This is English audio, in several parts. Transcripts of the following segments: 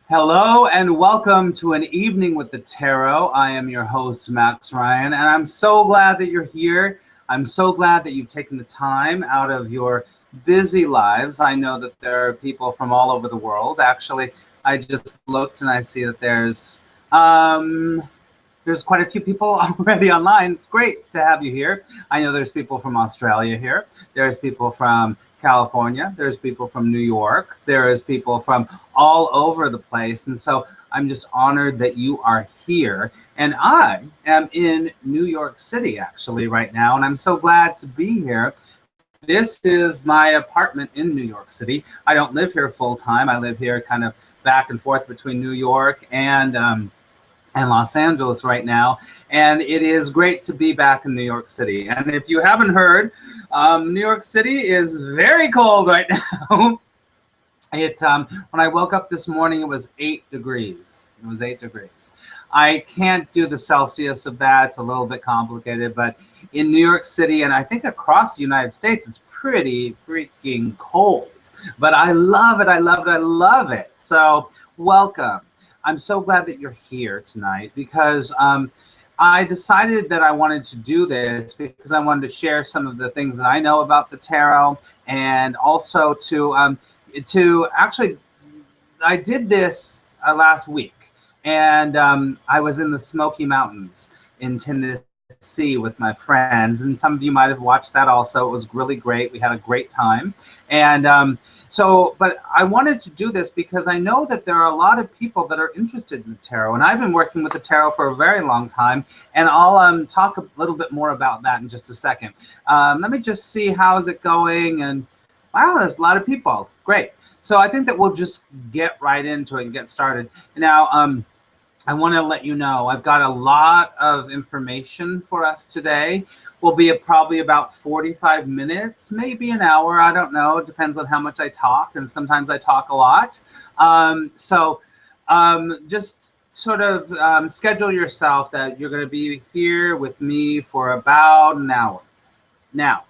Hello and welcome to an evening with the tarot. I am your host, Max Ryan, and I'm so glad that you're here. I'm so glad that you've taken the time out of your busy lives. I know that there are people from all over the world. Actually, I just looked and I see that there's quite a few people already online. It's great to have you here. I know there's people from Australia here. There's people from California. There's people from New York. There is people from all over the place. And so I'm just honored that you are here. And I am in New York City actually right now. And I'm so glad to be here. This is my apartment in New York City. I don't live here full time. I live here kind of back and forth between New York and Los Angeles right now, and it is great to be back in New York City. And if you haven't heard, New York City is very cold right now. When I woke up this morning, it was 8 degrees. It was 8 degrees. I can't do the Celsius of that. It's a little bit complicated, but in New York City, and I think across the United States, it's pretty freaking cold. But I love it. I love it. I love it. So welcome. I'm so glad that you're here tonight because I decided that I wanted to do this because I wanted to share some of the things that I know about the tarot, and also to actually, I did this last week, and I was in the Smoky Mountains in Tennessee with my friends, and some of you might have watched that also. It was really great. We had a great time, and but I wanted to do this because I know that there are a lot of people that are interested in the tarot, and I've been working with the tarot for a very long time, and I'll talk a little bit more about that in just a second. Let me just see how's it going, and wow, there's a lot of people. Great. So I think that we'll just get right into it and get started. Now, I want to let you know I've got a lot of information for us today. Will be probably about 45 minutes, maybe an hour. I don't know. It depends on how much I talk, and sometimes I talk a lot. Just sort of schedule yourself that you're going to be here with me for about an hour. Now,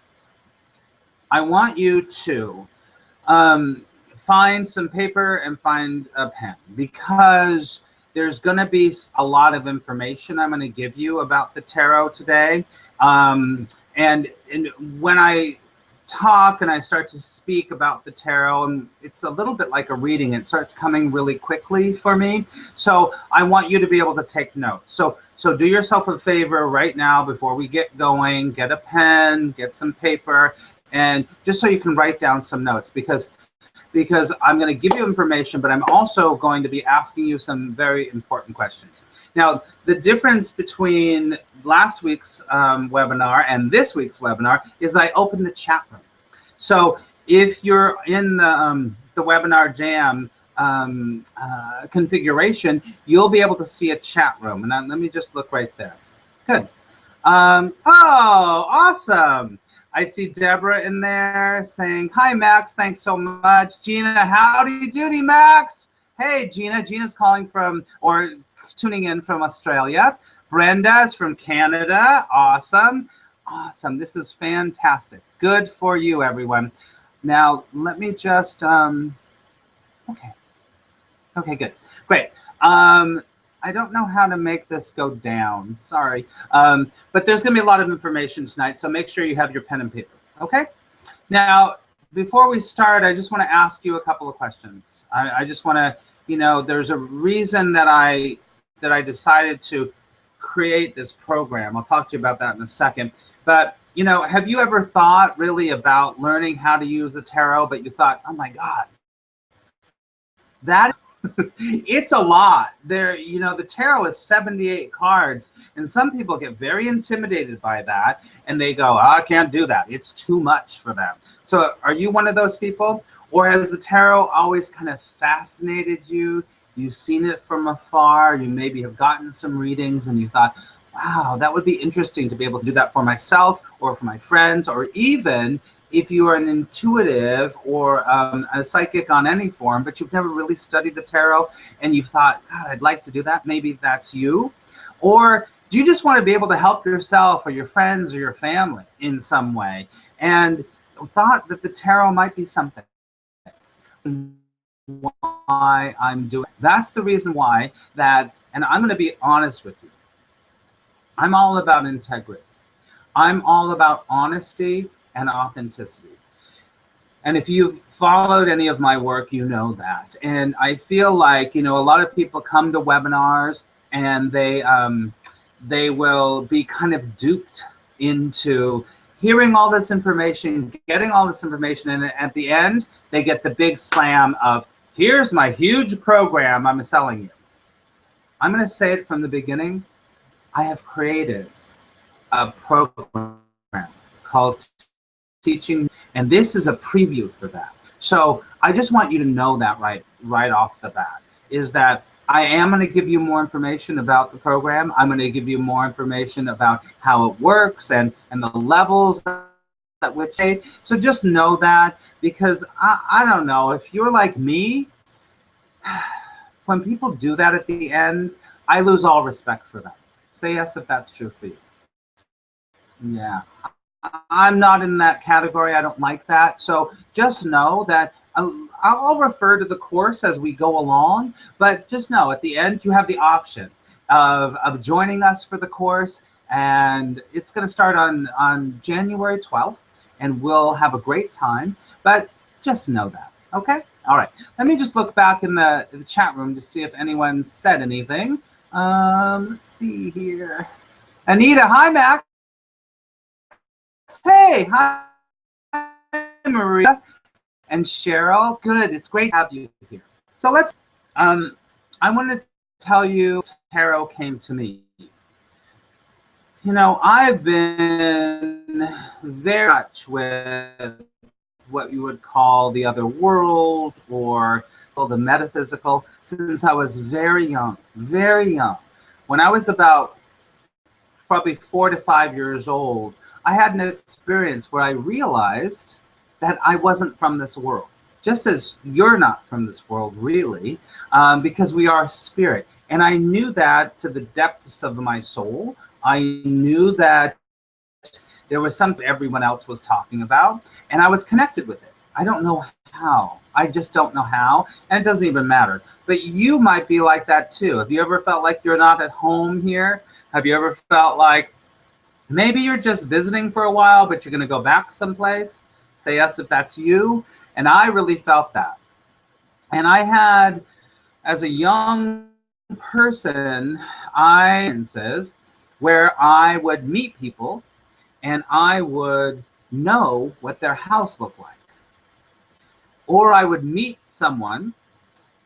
I want you to find some paper and find a pen, because there's going to be a lot of information I'm going to give you about the tarot today. And when I talk and I start to speak about the tarot, and it's a little bit like a reading, it starts coming really quickly for me. So I want you to be able to take notes. So do yourself a favor right now before we get going, get a pen, get some paper, and just so you can write down some notes, because I'm going to give you information, but I'm also going to be asking you some very important questions. Now, the difference between last week's webinar and this week's webinar is that I opened the chat room. So if you're in the webinar jam configuration, you'll be able to see a chat room. And let me just look right there. Good. Oh, awesome. I see Deborah in there saying, hi, Max, thanks so much. Gina, howdy doody, Max. Hey, Gina. Gina's calling from, or tuning in from Australia. Brenda's from Canada. Awesome. Awesome. This is fantastic. Good for you, everyone. Now, let me just, okay, good. Great. I don't know how to make this go down. Sorry. But there's going to be a lot of information tonight, so make sure you have your pen and paper. Okay? Now, before we start, I just want to ask you a couple of questions. I just want to, there's a reason that I decided to create this program. I'll talk to you about that in a second. But, have you ever thought really about learning how to use the tarot, but you thought, oh my God, that it's a lot. The tarot is 78 cards, and some people get very intimidated by that, and they go, oh, I can't do that. It's too much for them. So are you one of those people? Or has the tarot always kind of fascinated you? You've seen it from afar. You maybe have gotten some readings, and you thought, wow, that would be interesting to be able to do that for myself or for my friends, or even if you are an intuitive or a psychic on any form, but you've never really studied the tarot and you've thought, God, I'd like to do that. Maybe that's you. Or do you just want to be able to help yourself or your friends or your family in some way, and thought that the tarot might be something? why I'm doing. That's the reason why that, and I'm going to be honest with you. I'm all about integrity. I'm all about honesty and authenticity. And if you've followed any of my work, you know that. And I feel like, a lot of people come to webinars and they will be kind of duped into hearing all this information, getting all this information, and at the end, they get the big slam of, here's my huge program I'm selling you. I'm going to say it from the beginning. I have created a program called Teaching, and this is a preview for that. So I just want you to know that right off the bat, is that I am going to give you more information about the program. I'm going to give you more information about how it works and the levels at which. So just know that, because I don't know, if you're like me, when people do that at the end, I lose all respect for them. Say yes if that's true for you. Yeah, I'm not in that category. I don't like that. So just know that I'll refer to the course as we go along, but just know at the end you have the option of joining us for the course, and it's going to start on January 12th, and we'll have a great time. But just know that, okay? All right. Let me just look back in the chat room to see if anyone said anything. Let's see here. Anita, hi, Max. Hey, hi, Maria and Cheryl. Good. It's great to have you here. So let's. I want to tell you, tarot came to me. I've been very much with what you would call the other world or the metaphysical since I was very young, very young. When I was about probably 4 to 5 years old, I had an experience where I realized that I wasn't from this world, just as you're not from this world, really, because we are spirit. And I knew that to the depths of my soul. I knew that there was something everyone else was talking about, and I was connected with it. I don't know how. I just don't know how, and it doesn't even matter. But you might be like that too. Have you ever felt like you're not at home here? Have you ever felt like maybe you're just visiting for a while, but you're going to go back someplace? Say yes if that's you. And I really felt that. And I had, as a young person, where I would meet people and I would know what their house looked like. Or I would meet someone,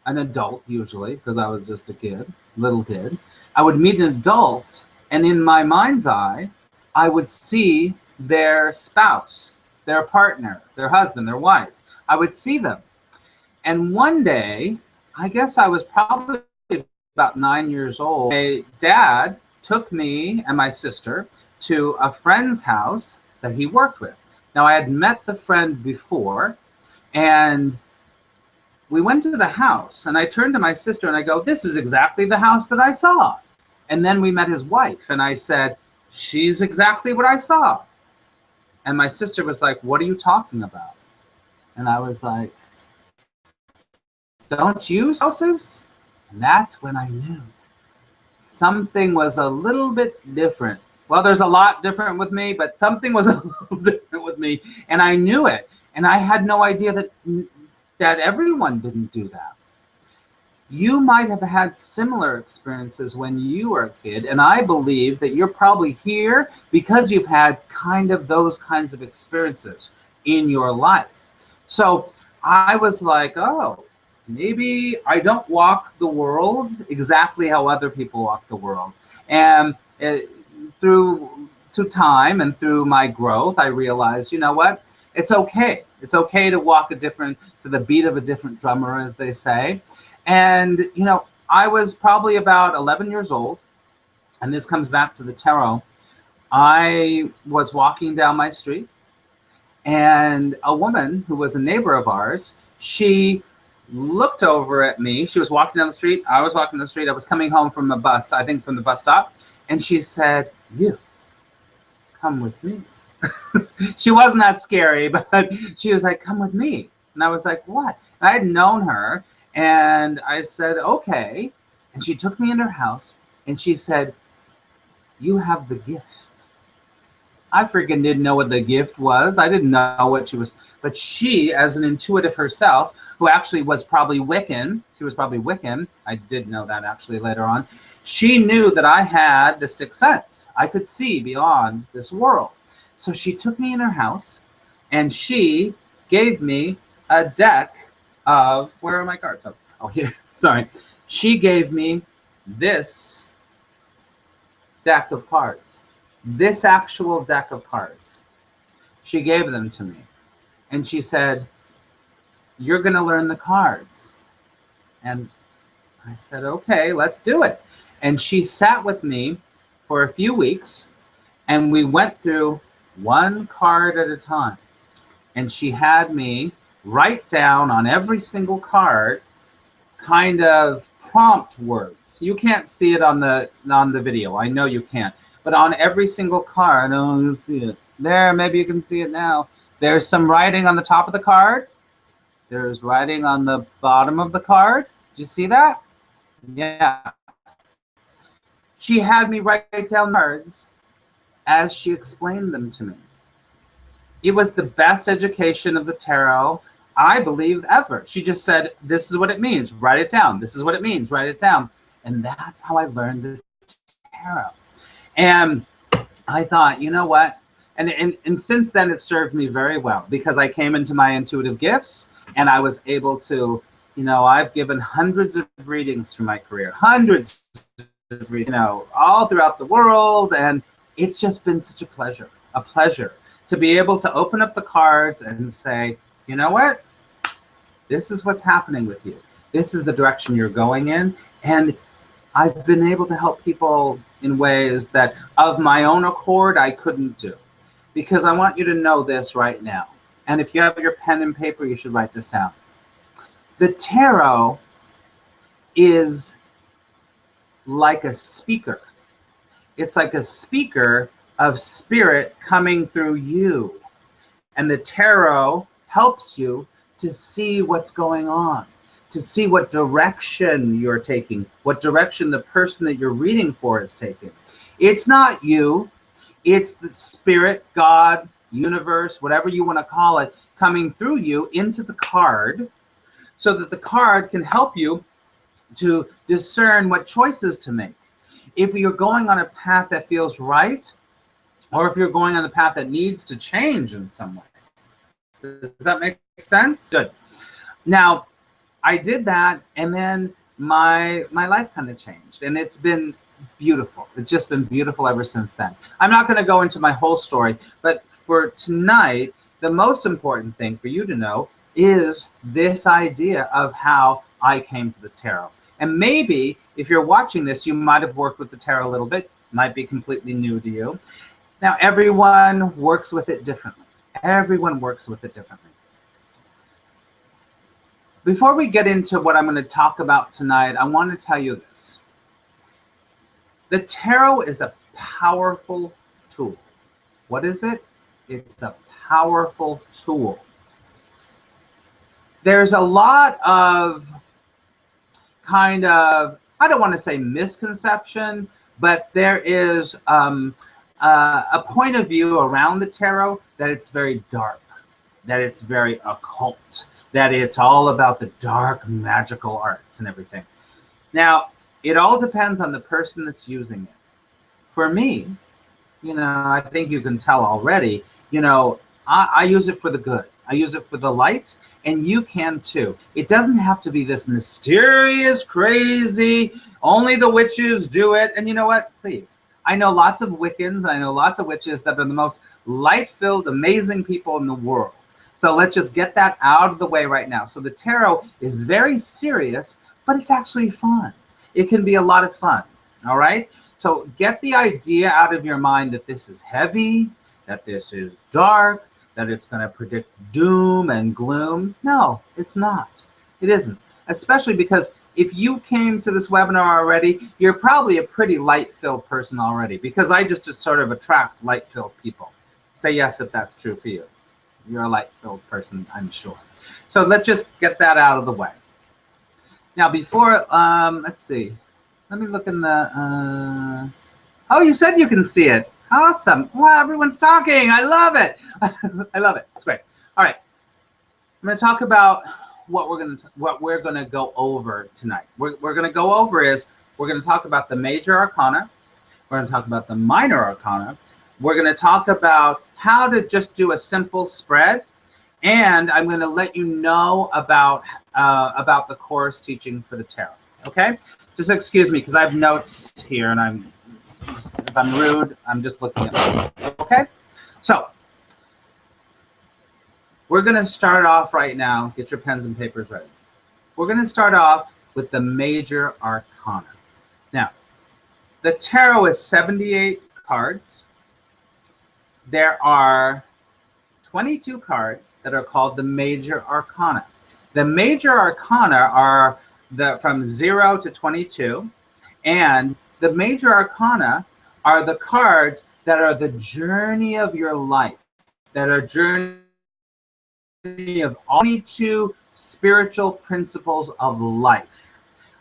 an adult usually, because I was just a kid, little kid. I would meet an adult, and in my mind's eye, I would see their spouse, their partner, their husband, their wife. I would see them. And one day, I guess I was probably about 9 years old, my dad took me and my sister to a friend's house that he worked with. Now, I had met the friend before, and we went to the house, and I turned to my sister and I go, this is exactly the house that I saw. And then we met his wife, and I said, she's exactly what I saw. And my sister was like, what are you talking about? And I was like, don't you see houses? And that's when I knew something was a little bit different. Well, there's a lot different with me, but something was a little different with me, and I knew it. And I had no idea that everyone didn't do that. You might have had similar experiences when you were a kid, and I believe that you're probably here because you've had kind of those kinds of experiences in your life. So I was like, oh, maybe I don't walk the world exactly how other people walk the world. And through time and through my growth, I realized, you know what? It's okay. It's okay to walk to the beat of a different drummer, as they say. And, I was probably about 11 years old, and this comes back to the tarot. I was walking down my street, and a woman who was a neighbor of ours, she looked over at me. She was walking down the street. I was walking down the street. I was coming home from a bus, I think from the bus stop. And she said, you, come with me. She wasn't that scary, but she was like, come with me. And I was like, what? And I had known her, And I said, okay. And she took me in her house and she said, you have the gift. I freaking didn't know what the gift was. I didn't know what she was, but she, as an intuitive herself, who actually was probably Wiccan, she was probably Wiccan. I did know that actually later on. She knew that I had the sixth sense. I could see beyond this world. So she took me in her house and she gave me a deck of, where are my cards? Oh, here, sorry. She gave me this deck of cards. This actual deck of cards. She gave them to me. And she said, you're going to learn the cards. And I said, okay, let's do it. And she sat with me for a few weeks and we went through one card at a time. And she had me write down on every single card kind of prompt words. You can't see it on the video. I know you can't. But on every single card, oh, you see it. There, maybe you can see it now. There's some writing on the top of the card. There's writing on the bottom of the card. Did you see that? Yeah. She had me write down words as she explained them to me. It was the best education of the tarot, I believe, ever. She just said, this is what it means. Write it down. This is what it means. Write it down. And that's how I learned the tarot. And I thought, you know what? And since then, it served me very well because I came into my intuitive gifts and I was able to, you know, I've given hundreds of readings through my career, hundreds of readings, you know, all throughout the world. And it's just been such a pleasure to be able to open up the cards and say, you know what? This is what's happening with you. This is the direction you're going in. And I've been able to help people in ways that of my own accord I couldn't do. Because I want you to know this right now. And if you have your pen and paper, you should write this down. The tarot is like a speaker. It's like a speaker of spirit coming through you. And the tarot helps you to see what's going on, to see what direction you're taking, what direction the person that you're reading for is taking. It's not you. It's the spirit, God, universe, whatever you want to call it, coming through you into the card so that the card can help you to discern what choices to make. If you're going on a path that feels right, or if you're going on a path that needs to change in some way. Does that make sense? Good. Now, I did that, and then my life kind of changed, and it's been beautiful. It's just been beautiful ever since then. I'm not going to go into my whole story, but for tonight, the most important thing for you to know is this idea of how I came to the tarot. And maybe if you're watching this, you might have worked with the tarot a little bit, might be completely new to you. Now, everyone works with it differently. Everyone works with it differently. Before we get into what I'm going to talk about tonight, I want to tell you this. The tarot is a powerful tool. What is it? It's a powerful tool. There's a lot of kind of, I don't want to say misconception, but there is a point of view around the tarot that it's very dark, that it's very occult, that it's all about the dark magical arts and everything. Now, it all depends on the person that's using it. For me, you know, I think you can tell already, you know, I use it for the good. I use it for the light, and you can too. It doesn't have to be this mysterious, crazy, only the witches do it. And you know what? Please. I know lots of Wiccans, and I know lots of witches that are the most light-filled, amazing people in the world. So let's just get that out of the way right now. So the tarot is very serious, but it's actually fun. It can be a lot of fun, all right? So get the idea out of your mind that this is heavy, that this is dark, that it's going to predict doom and gloom. No, it's not. It isn't. Especially because if you came to this webinar already, you're probably a pretty light-filled person already, because I just sort of attract light-filled people. Say yes if that's true for you. You're a light-filled person, I'm sure. So let's just get that out of the way. Now, before, let's see. Let me look in the, oh, you said you can see it. Awesome. Wow, everyone's talking. I love it. I love it. It's great. All right. I'm going to talk about what we're going to go over tonight. We're going to go over is we're going to talk about the major arcana. We're going to talk about the minor arcana. We're going to talk about how to just do a simple spread. And I'm going to let you know about the course teaching for the tarot. Okay? Just excuse me because I have notes here, and if I'm rude, I'm just looking at my notes. Okay? So we're going to start off right now. Get your pens and papers ready. We're going to start off with the major arcana. Now, the tarot is 78 cards. There are 22 cards that are called the major arcana. The major arcana are from 0 to 22, and the major arcana are the cards that are the journey of your life, that are journey of 22 spiritual principles of life.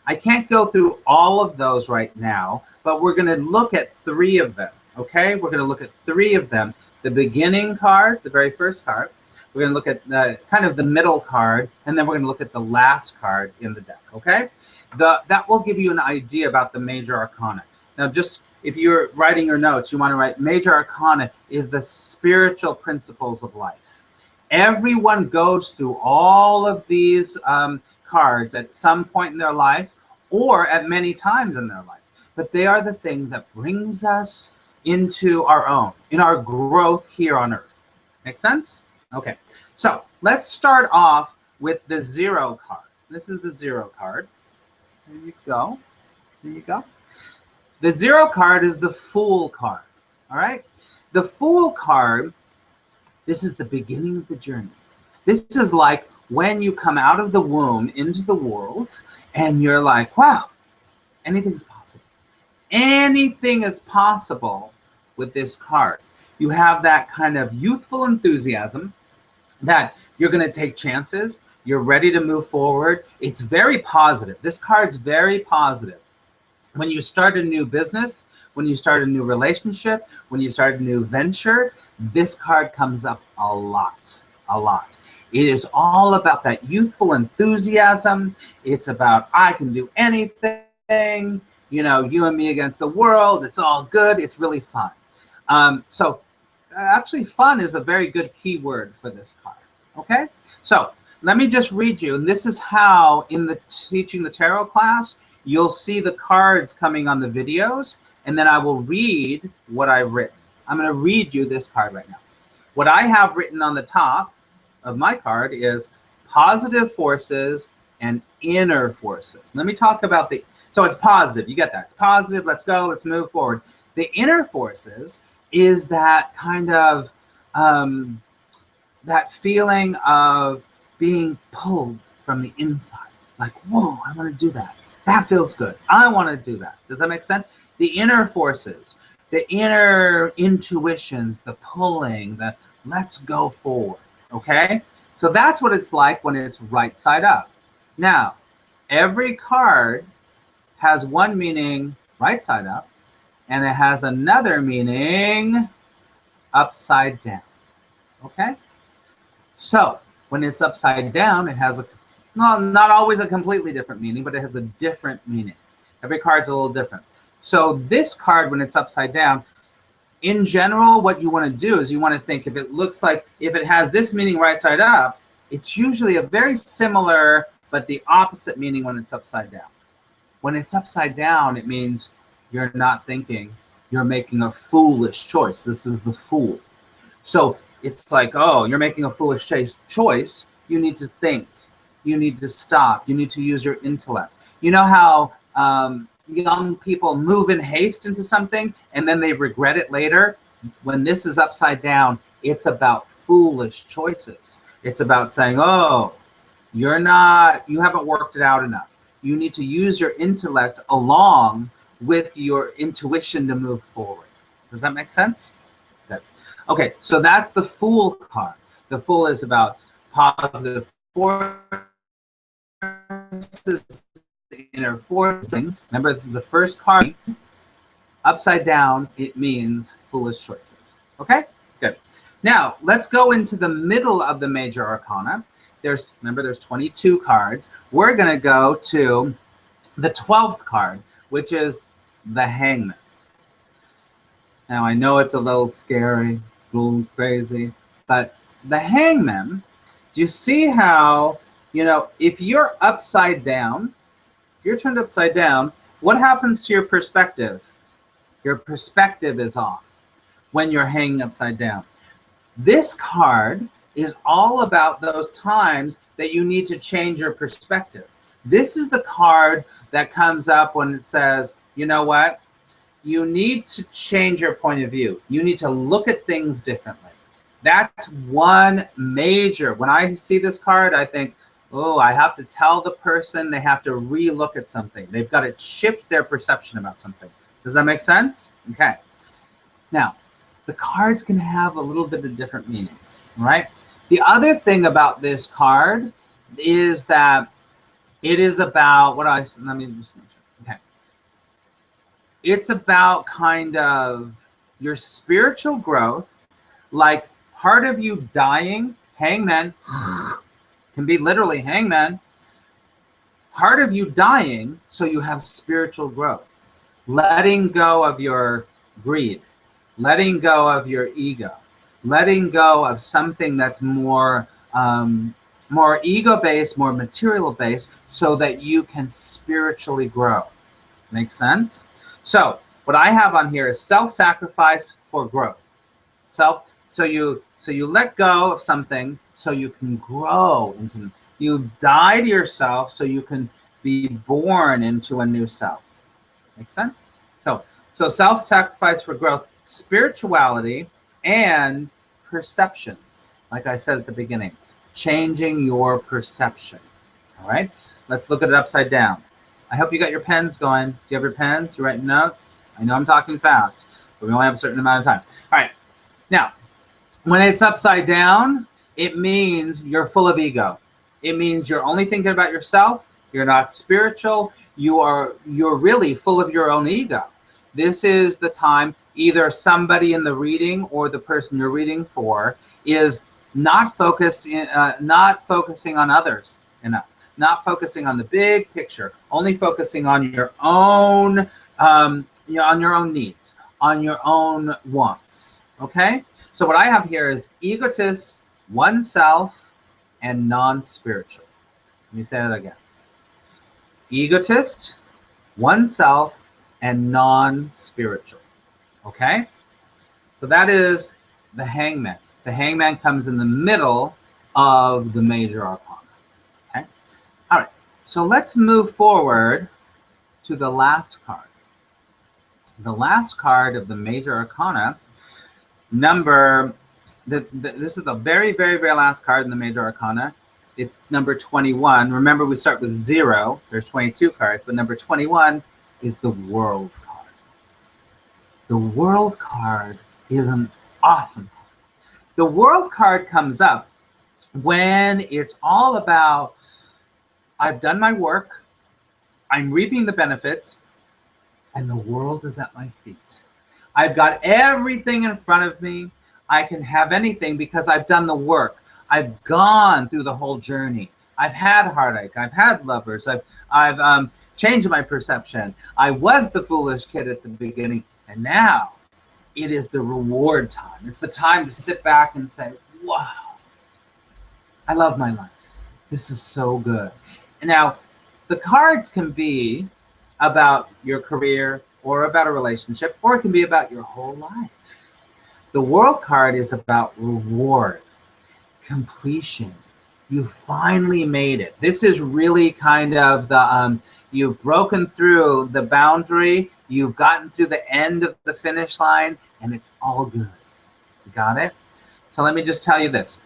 I can't go through all of those right now, but we're going to look at 3 of them. Okay, we're going to look at 3 of them. The beginning card, the very first card. We're going to look at the kind of the middle card, and then we're going to look at the last card in the deck. Okay, that will give you an idea about the major arcana. Now, just if you're writing your notes, you want to write major arcana is the spiritual principles of life. Everyone goes through all of these cards at some point in their life or at many times in their life, but they are the thing that brings us into our own, in our growth here on earth. Make sense? Okay, so let's start off with the 0 card. This is the 0 card. There you go. There you go. The 0 card is the Fool card. All right? The Fool card, this is the beginning of the journey. This is like when you come out of the womb into the world and you're like, wow, anything's possible. Anything is possible with this card. You have that kind of youthful enthusiasm that you're going to take chances. You're ready to move forward. It's very positive. This card's very positive. When you start a new business, when you start a new relationship, when you start a new venture, this card comes up a lot, a lot. It is all about that youthful enthusiasm. It's about, I can do anything, you know, you and me against the world. It's all good. It's really fun. So actually fun is a very good keyword for this card. Okay. So let me just read you. And this is how in the Teaching the Tarot class, you'll see the cards coming on the videos, and then I will read what I've written. I'm going to read you this card right now. What I have written on the top of my card is positive forces and inner forces. Let me talk about so it's positive. You get that. It's positive. Let's go. Let's move forward. The inner forces is that kind of, that feeling of being pulled from the inside. Like, whoa, I want to do that. That feels good. I want to do that. Does that make sense? The inner forces, the inner intuitions, the pulling, the let's go forward. Okay? So that's what it's like when it's right side up. Now, every card has one meaning right side up, and it has another meaning upside down. Okay? So when it's upside down, it has not always a completely different meaning, but it has a different meaning. Every card's a little different. So this card, when it's upside down, in general, what you want to do is you want to think if it looks like, if it has this meaning right side up, it's usually a very similar, but the opposite meaning when it's upside down. When it's upside down, it means you're not thinking, you're making a foolish choice. This is the Fool. So it's like, oh, you're making a foolish choice. You need to think. You need to stop. You need to use your intellect. You know how young people move in haste into something and then they regret it later? When this is upside down, it's about foolish choices. It's about saying, oh, you haven't worked it out enough. You need to use your intellect along with your intuition to move forward. Does that make sense? Good. Okay, so that's the Fool card. The Fool is about positive forces inner forcings. Remember, this is the first card. Upside down, it means foolish choices. Okay, good. Now, let's go into the middle of the major arcana. Remember, there's 22 cards. We're going to go to the 12th card, which is the Hangman. Now, I know it's a little scary, it's a little crazy, but the Hangman, do you see how, if you're upside down, if you're turned upside down, what happens to your perspective? Your perspective is off when you're hanging upside down. This card is all about those times that you need to change your perspective. This is the card that comes up when it says, you know what? You need to change your point of view. You need to look at things differently. That's one major. When I see this card, I think, oh, I have to tell the person they have to re-look at something. They've got to shift their perception about something. Does that make sense? Okay. Now, the cards can have a little bit of different meanings, right? The other thing about this card is that it is about let me just make sure. Okay. It's about kind of your spiritual growth, like part of you dying, Hangman, can be literally Hangman, part of you dying so you have spiritual growth. Letting go of your greed, letting go of your ego, letting go of something that's more ego-based, more material-based, so that you can spiritually grow. Make sense? So what I have on here is self-sacrifice for growth. So you let go of something so you can grow into. You die to yourself so you can be born into a new self. Make sense? So self-sacrifice for growth, spirituality, and perceptions. Like I said at the beginning, changing your perception. All right? Let's look at it upside down. I hope you got your pens going. Do you have your pens? You writing notes? I know I'm talking fast, but we only have a certain amount of time. All right. Now, when it's upside down, it means you're full of ego. It means you're only thinking about yourself. You're not spiritual. You're really full of your own ego. This is the time either somebody in the reading or the person you're reading for is not focusing on others enough, not focusing on the big picture, only focusing on your own, on your own needs, on your own wants. Okay. So what I have here is egotist, oneself, and non-spiritual. Let me say that again. Egotist, oneself, and non-spiritual. Okay? So that is the Hangman. The Hangman comes in the middle of the major arcana. Okay? All right. So let's move forward to the last card. The last card of the major arcana, this is the very, very, very last card in the major arcana. It's number 21. Remember, we start with 0. There's 22 cards, but number 21 is the World card. The World card is an awesome card. The World card comes up when it's all about, I've done my work, I'm reaping the benefits, and the world is at my feet. I've got everything in front of me. I can have anything because I've done the work. I've gone through the whole journey. I've had heartache. I've had lovers. I've changed my perception. I was the foolish kid at the beginning, and now it is the reward time. It's the time to sit back and say, wow, I love my life. This is so good. And now, the cards can be about your career or about a relationship, or it can be about your whole life. The World card is about reward, completion. You finally made it. This is really kind of the, you've broken through the boundary, you've gotten to the end of the finish line, and it's all good. You got it? So let me just tell you this.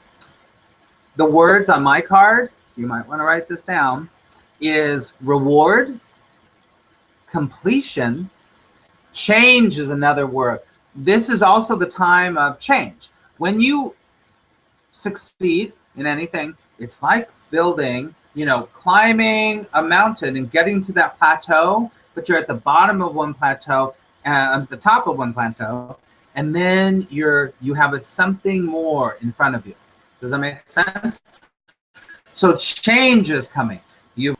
The words on my card, you might want to write this down, is reward, completion, change is another word. This is also the time of change. When you succeed in anything, it's like building, climbing a mountain and getting to that plateau, but you're at the bottom of one plateau, at the top of one plateau, and then you have something more in front of you. Does that make sense? So change is coming.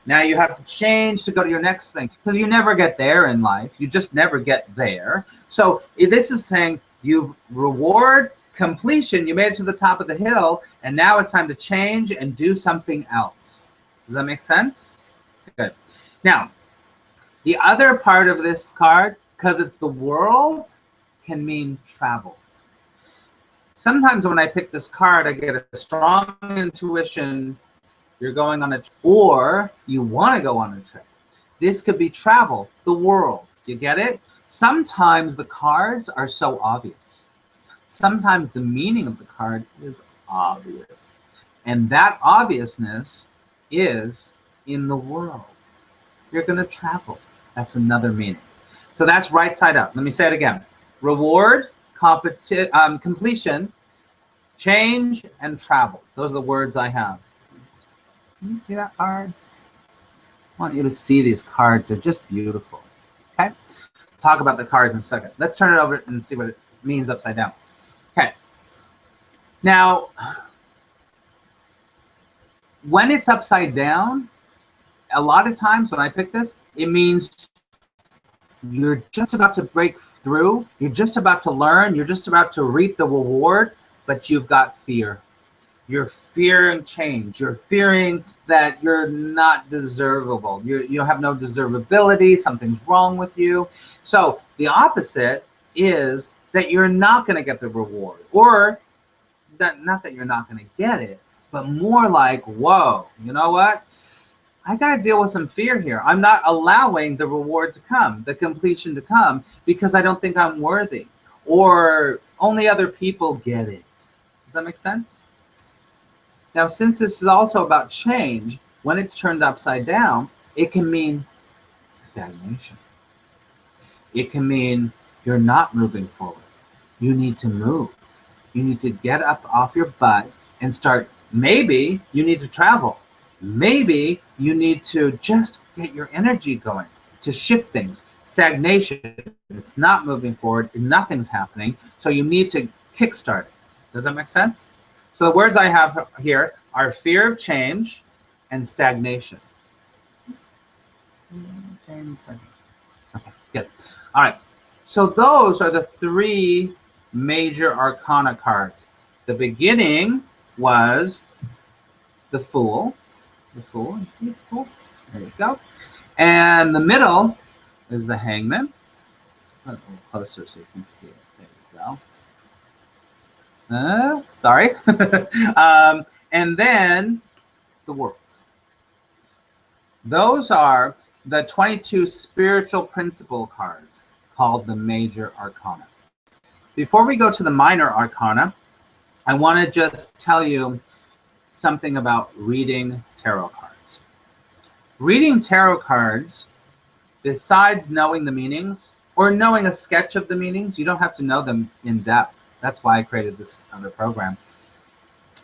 Now you have to change to go to your next thing, because you never get there in life. You just never get there. So this is saying you've reward completion. You made it to the top of the hill, and now it's time to change and do something else. Does that make sense? Good. Now, the other part of this card, because it's the world, can mean travel. Sometimes when I pick this card, I get a strong intuition. You're going on a trip, or you want to go on a trip. This could be travel, the world. You get it? Sometimes the cards are so obvious. Sometimes the meaning of the card is obvious. And that obviousness is in the world. You're going to travel. That's another meaning. So that's right side up. Let me say it again. Reward, completion, change, and travel. Those are the words I have. Can you see that card? I want you to see these cards. They're just beautiful. Okay? Talk about the cards in a second. Let's turn it over and see what it means upside down. Okay. Now, when it's upside down, a lot of times when I pick this, it means you're just about to break through. You're just about to learn. You're just about to reap the reward, but you've got fear. You're fearing change. You're fearing that you're not deservable. You have no deservability. Something's wrong with you. So the opposite is that you're not going to get the reward, or that not that you're not going to get it, but more like, whoa, you know what? I got to deal with some fear here. I'm not allowing the reward to come, the completion to come, because I don't think I'm worthy, or only other people get it. Does that make sense? Now, since this is also about change, when it's turned upside down, it can mean stagnation. It can mean you're not moving forward. You need to move. You need to get up off your butt and start. Maybe you need to travel. Maybe you need to just get your energy going to shift things. Stagnation, it's not moving forward, nothing's happening, so you need to kickstart it. Does that make sense? So the words I have here are fear of change and stagnation. Okay, good. All right. So those are the three major arcana cards. The beginning was the Fool. The Fool. You see the Fool? There you go. And the middle is the Hangman. A little closer so you can see it. There you go. Sorry. And then the World. Those are the 22 spiritual principle cards called the major arcana. Before we go to the minor arcana, I want to just tell you something about reading tarot cards. Reading tarot cards, besides knowing the meanings or knowing a sketch of the meanings, you don't have to know them in depth. That's why I created this other program.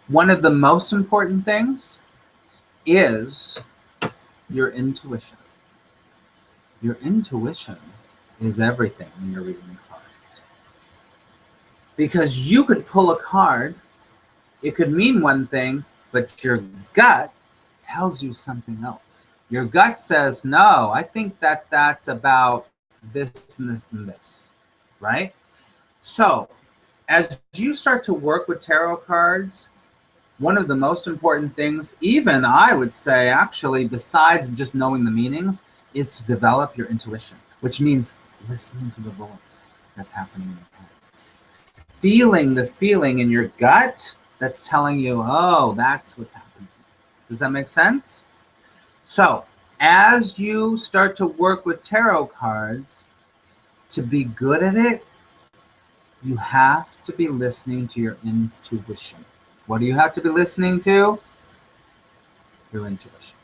One of the most important things is your intuition. Your intuition is everything when you're reading cards. Because you could pull a card, it could mean one thing, but your gut tells you something else. Your gut says, no, I think that that's about this and this and this, right? So as you start to work with tarot cards, one of the most important things, even I would say actually, besides just knowing the meanings, is to develop your intuition, which means listening to the voice that's happening in your head. Feeling the feeling in your gut that's telling you, oh, that's what's happening. Does that make sense? So as you start to work with tarot cards, to be good at it, you have to be listening to your intuition. What do you have to be listening to? Your intuition.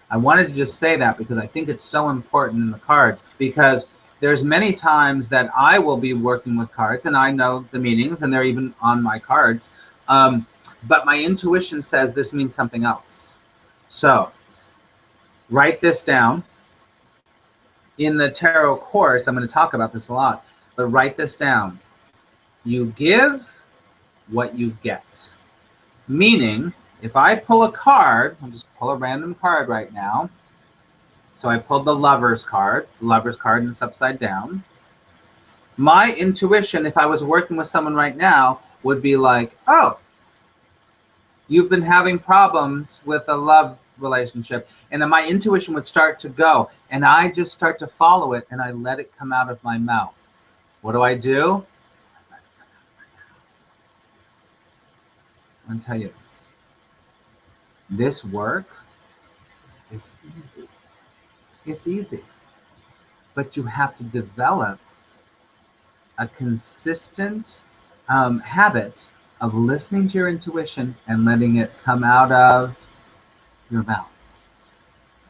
I wanted to just say that because I think it's so important in the cards, because there's many times that I will be working with cards and I know the meanings and they're even on my cards, but my intuition says this means something else. So write this down. In the tarot course, I'm going to talk about this a lot, but write this down. You give what you get. Meaning, if I pull a card, I'll just pull a random card right now. So I pulled the Lover's card, and it's upside down. My intuition, if I was working with someone right now, would be like, oh, you've been having problems with a love relationship. And then my intuition would start to go, and I just start to follow it, and I let it come out of my mouth. What do? I'm going to tell you this. This work is easy. It's easy. But you have to develop a consistent habit of listening to your intuition and letting it come out of your mouth.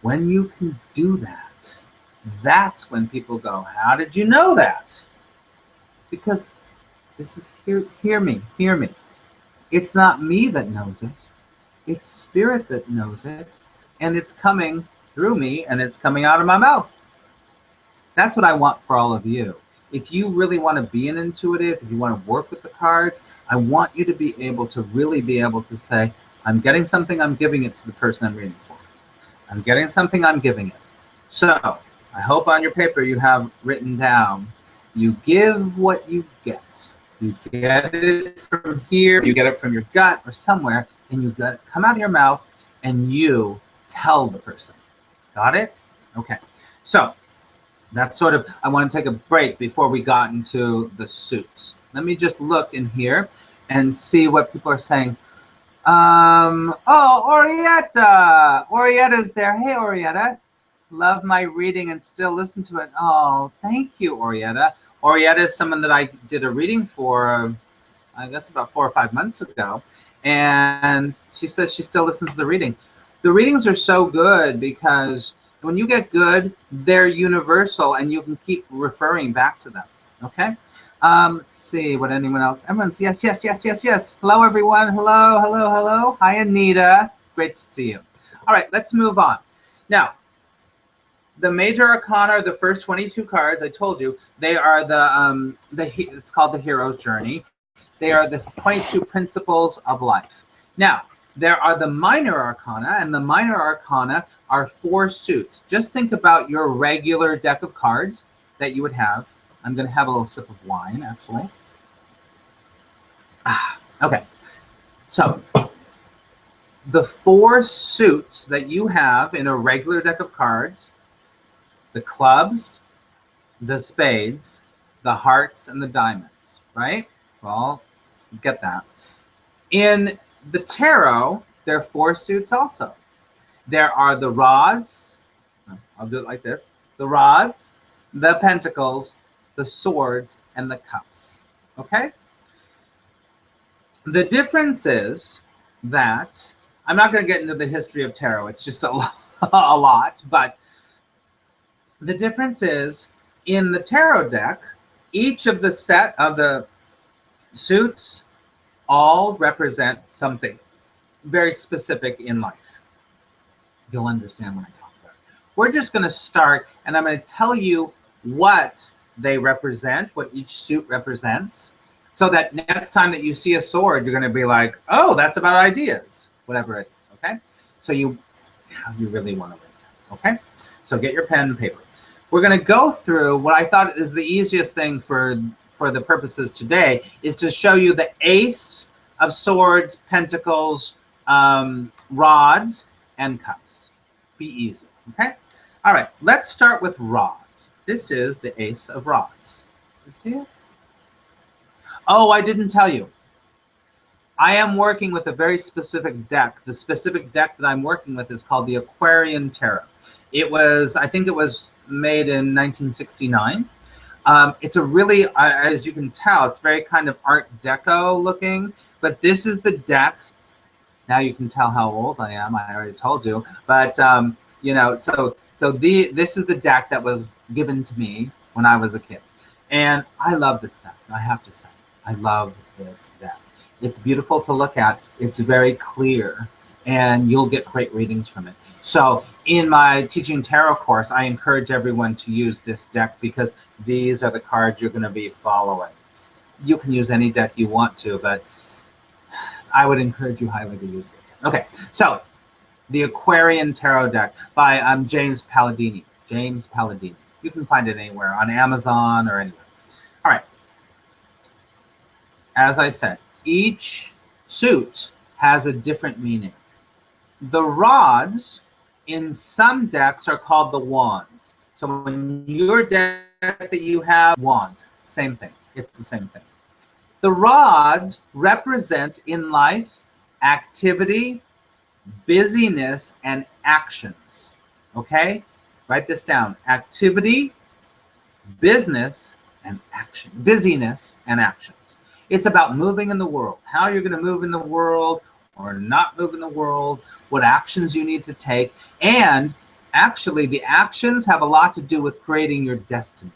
When you can do that, that's when people go, how did you know that? Because this is, hear me. It's not me that knows it. It's spirit that knows it. And it's coming through me, and it's coming out of my mouth. That's what I want for all of you. If you really want to be an intuitive, if you want to work with the cards, I want you to be able to really be able to say, I'm getting something, I'm giving it to the person I'm reading for. I'm getting something, I'm giving it. So I hope on your paper you have written down, you give what you get. You get it from here, you get it from your gut or somewhere, and you let it come out of your mouth, and you tell the person. Got it? Okay. So that's sort of, I want to take a break before we got into the suits. Let me just look in here and see what people are saying. Oh, Orietta. Orietta's there. Hey, Orietta. Love my reading and still listen to it. Oh, thank you, Orietta. Orietta is someone that I did a reading for, I guess about 4 or 5 months ago. And she says she still listens to the reading. The readings are so good because when you get good, they're universal and you can keep referring back to them. Okay? Let's see what anyone else. Everyone's yes. Hello, everyone. Hello. Hi, Anita. It's great to see you. All right, let's move on. Now, the major arcana are the first 22 cards. I told you they are it's called the hero's journey. They are the 22 principles of life. Now, there are the minor arcana, and the minor arcana are 4 suits. Just think about your regular deck of cards that you would have. I'm going to have a little sip of wine, actually. Okay. So, the 4 suits that you have in a regular deck of cards, the clubs, the spades, the hearts, and the diamonds, right? Well, you get that. In the tarot, there are 4 suits also. There are the rods, I'll do it like this, the rods, the pentacles, the swords, and the cups, okay? The difference is that, I'm not going to get into the history of tarot, it's just a lot, but the difference is, in the tarot deck, each of the set of the suits all represent something very specific in life. You'll understand when I talk about it. We're just going to start, and I'm going to tell you what they represent, what each suit represents, so that next time that you see a sword, you're going to be like, oh, that's about ideas, whatever it is, okay? So you really want to read that, okay? So get your pen and paper. We're going to go through what I thought is the easiest thing for the purposes today is to show you the ace of swords, pentacles, rods, and cups. Be easy, okay? All right, let's start with rods. This is the ace of rods. You see it? Oh, I didn't tell you. I am working with a very specific deck. The specific deck that I'm working with is called the Aquarian Tarot. It was, I think it was made in 1969. It's a really, as you can tell, it's very kind of Art Deco looking, but this is the deck. Now you can tell how old I am. I already told you, but you know, this is the deck that was given to me when I was a kid, and I love this deck. I have to say, I love this deck. It's beautiful to look at. It's very clear. and you'll get great readings from it. So in my teaching tarot course, I encourage everyone to use this deck because these are the cards you're going to be following. You can use any deck you want to, but I would encourage you highly to use this. Okay, so the Aquarian Tarot deck by James Palladini. James Palladini. You can find it anywhere, on Amazon or anywhere. All right. As I said, each suit has a different meaning. The rods in some decks are called the wands. So when your deck that you have wands, same thing. It's the same thing. The rods represent in life activity, busyness, and actions. Okay? Write this down. Activity, business, and action. Busyness and actions. It's about moving in the world. How you're going to move in the world or not move in the world, what actions you need to take. And actually, the actions have a lot to do with creating your destiny.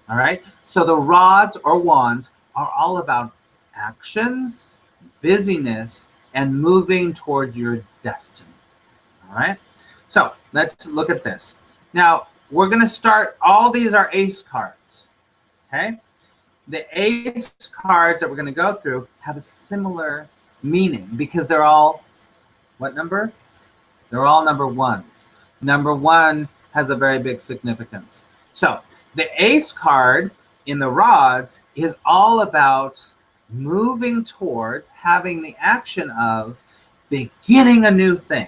All right? So the rods or wands are all about actions, busyness, and moving towards your destiny. All right? So let's look at this. Now, we're going to start, all these are ace cards. Okay? The ace cards that we're going to go through have a similar meaning because they're all, what number? They're all number ones. Number one has a very big significance. So the ace card in the rods is all about moving towards having the action of beginning a new thing.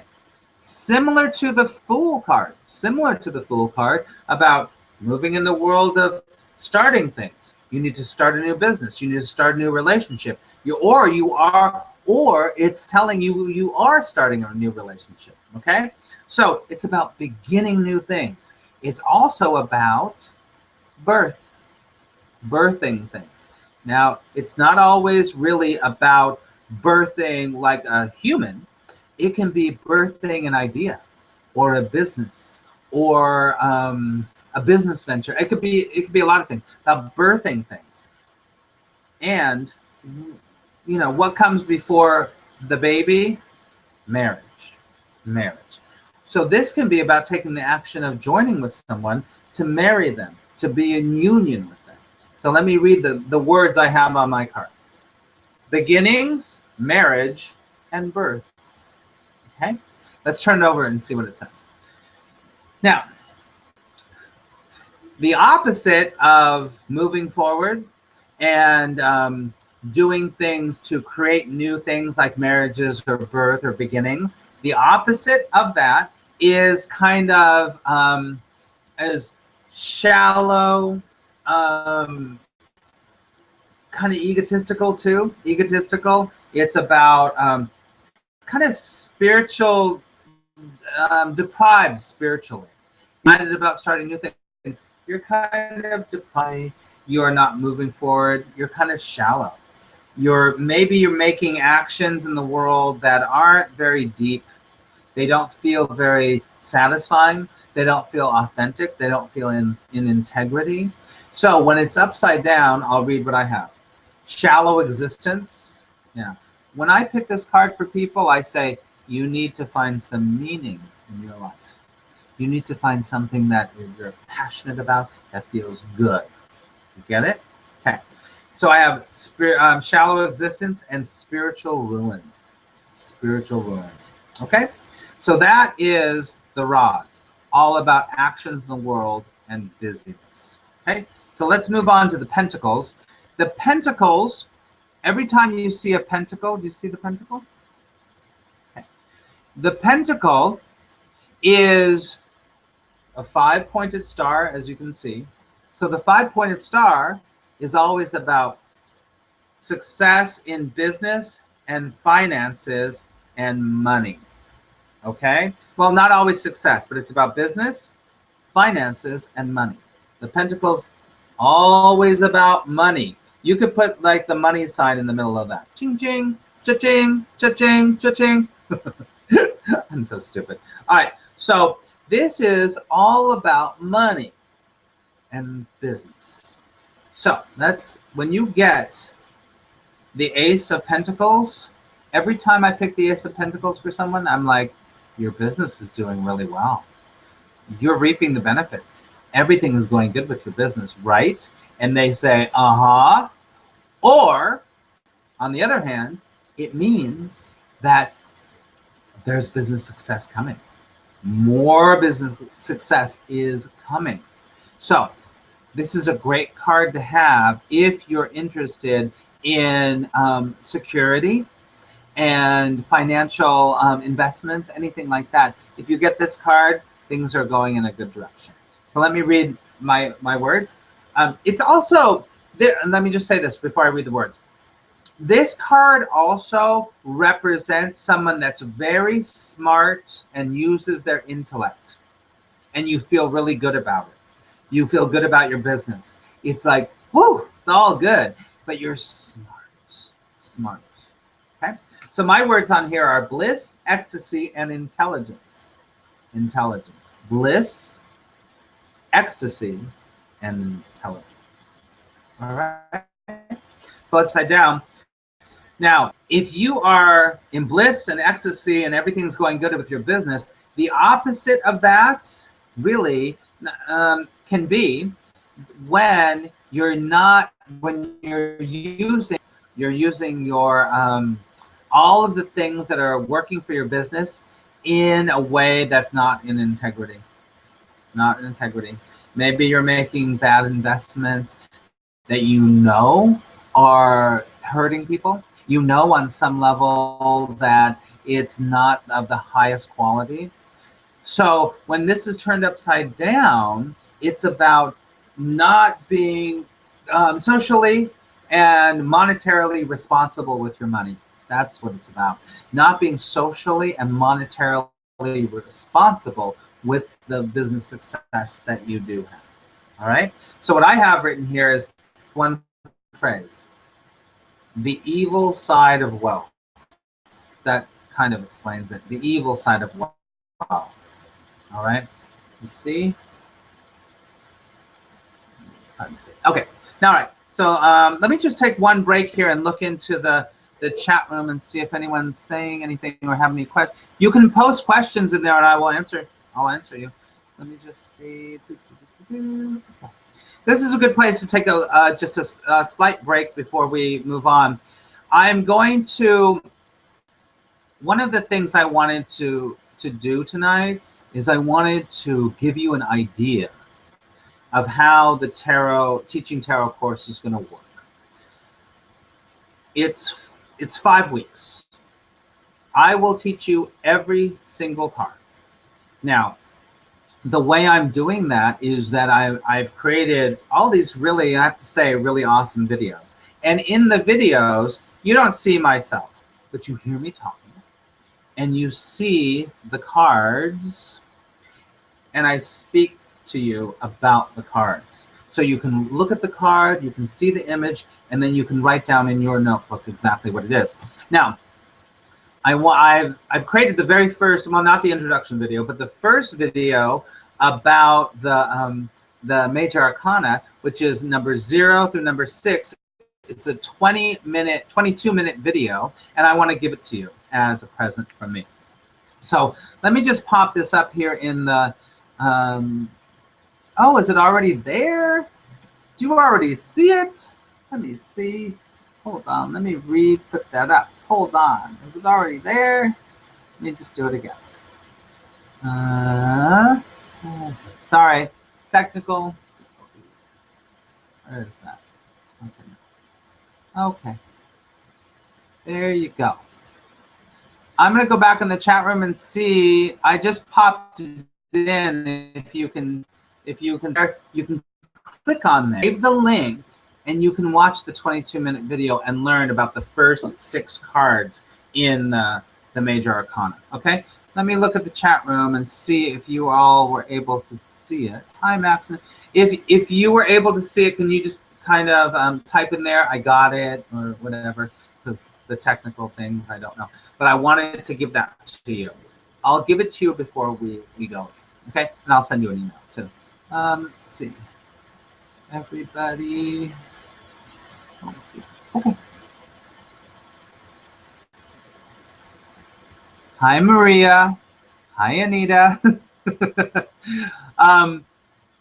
Similar to the Fool card. Similar to the Fool card about moving in the world of starting things. You need to start a new business. You need to start a new relationship. Or it's telling you you are starting a new relationship. Okay? So it's about beginning new things. It's also about birthing things. Now, it's not always really about birthing like a human. It can be birthing an idea or a business or a business venture. It could be a lot of things about birthing things. And you know what comes before the baby? Marriage. So this can be about taking the action of joining with someone to marry them, to be in union with them. So let me read the words I have on my card. Beginnings, marriage, and birth. Okay, let's turn it over and see what it says. Now, the opposite of moving forward and doing things to create new things like marriages or birth or beginnings, the opposite of that is kind of as shallow, kind of egotistical too. Egotistical. It's about kind of spiritual, deprived spiritually. Minded about starting new things. You're kind of deprived. You're not moving forward. You're kind of shallow. Maybe you're making actions in the world that aren't very deep. They don't feel very satisfying. They don't feel authentic. They don't feel in integrity. So when it's upside down, I'll read what I have. Shallow existence. Yeah. When I pick this card for people, I say, you need to find some meaning in your life. You need to find something that you're passionate about, that feels good. You get it? Okay. So I have shallow existence and spiritual ruin. Spiritual ruin. Okay? So that is the rods. All about actions in the world and busyness. Okay? So let's move on to the pentacles. The pentacles, every time you see a pentacle, do you see the pentacle? Okay. The pentacle is a 5-pointed star, as you can see. So the 5-pointed star is always about success in business and finances and money. Okay? Well, not always success, but it's about business, finances, and money. The pentacle's always about money. You could put like the money sign in the middle of that. Ching, ching, cha-ching, cha-ching, cha-ching. I'm so stupid. All right. So this is all about money and business. So that's when you get the Ace of Pentacles, Every time I pick the Ace of Pentacles for someone, I'm like, your business is doing really well. You're reaping the benefits. Everything is going good with your business, right? And they say, uh-huh. Or, on the other hand, it means that there's business success coming. More business success is coming. So this is a great card to have if you're interested in security and financial investments, anything like that. If you get this card, things are going in a good direction. So let me read my words. It's also, let me just say this before I read the words. This card also represents someone that's very smart and uses their intellect, and you feel really good about it. You feel good about your business. It's like, whoo, it's all good, but you're smart. Okay? So my words on here are bliss, ecstasy, and intelligence. Intelligence. Bliss, ecstasy, and intelligence. All right? So let's tie down. Now, if you are in bliss and ecstasy and everything's going good with your business, the opposite of that really can be when you're using your all of the things that are working for your business in a way that's not in integrity. Not in integrity. Maybe you're making bad investments that you know are hurting people. You know on some level that it's not of the highest quality. So when this is turned upside down, it's about not being socially and monetarily responsible with your money. That's what it's about. Not being socially and monetarily responsible with the business success that you do have. All right. So what I have written here is one phrase: the evil side of wealth. That kind of explains it. The evil side of wealth. All right. You see? Okay. Now, all right. So let me just take one break here and look into the chat room and see if anyone's saying anything or have any questions. You can post questions in there and I will answer. I'll answer you. Let me just see. Okay. This is a good place to take just a slight break before we move on. I'm going to, one of the things I wanted to do tonight is I wanted to give you an idea of how the teaching tarot course is going to work. It's 5 weeks. I will teach you every single card. Now, the way I'm doing that is that I've created all these really, I have to say, really awesome videos. And in the videos, you don't see myself, but you hear me talking. And you see the cards, and I speak to you about the cards. So you can look at the card, you can see the image, and then you can write down in your notebook exactly what it is. Now, I've created the very first, well, not the introduction video, but the first video about the major arcana, which is number 0 through number 6. It's a 22-minute video, and I want to give it to you as a present from me. So let me just pop this up here in the, oh, is it already there? Do you already see it? Let me see. Hold on, let me put that up. Hold on, is it already there? Let me just do it again. Sorry, technical. Where is that? Okay. There you go. I'm going to go back in the chat room and see. I just popped it in. If you can click on there, save the link, and you can watch the 22-minute video and learn about the first 6 cards in the major arcana. Okay. Let me look at the chat room and see if you all were able to see it. Hi, Max. If you were able to see it, can you just kind of type in there, I got it, or whatever, because the technical things, I don't know. But I wanted to give that to you. I'll give it to you before we go. Okay? And I'll send you an email, too. Let's see. Everybody. Let's see. Okay. Hi, Maria. Hi, Anita.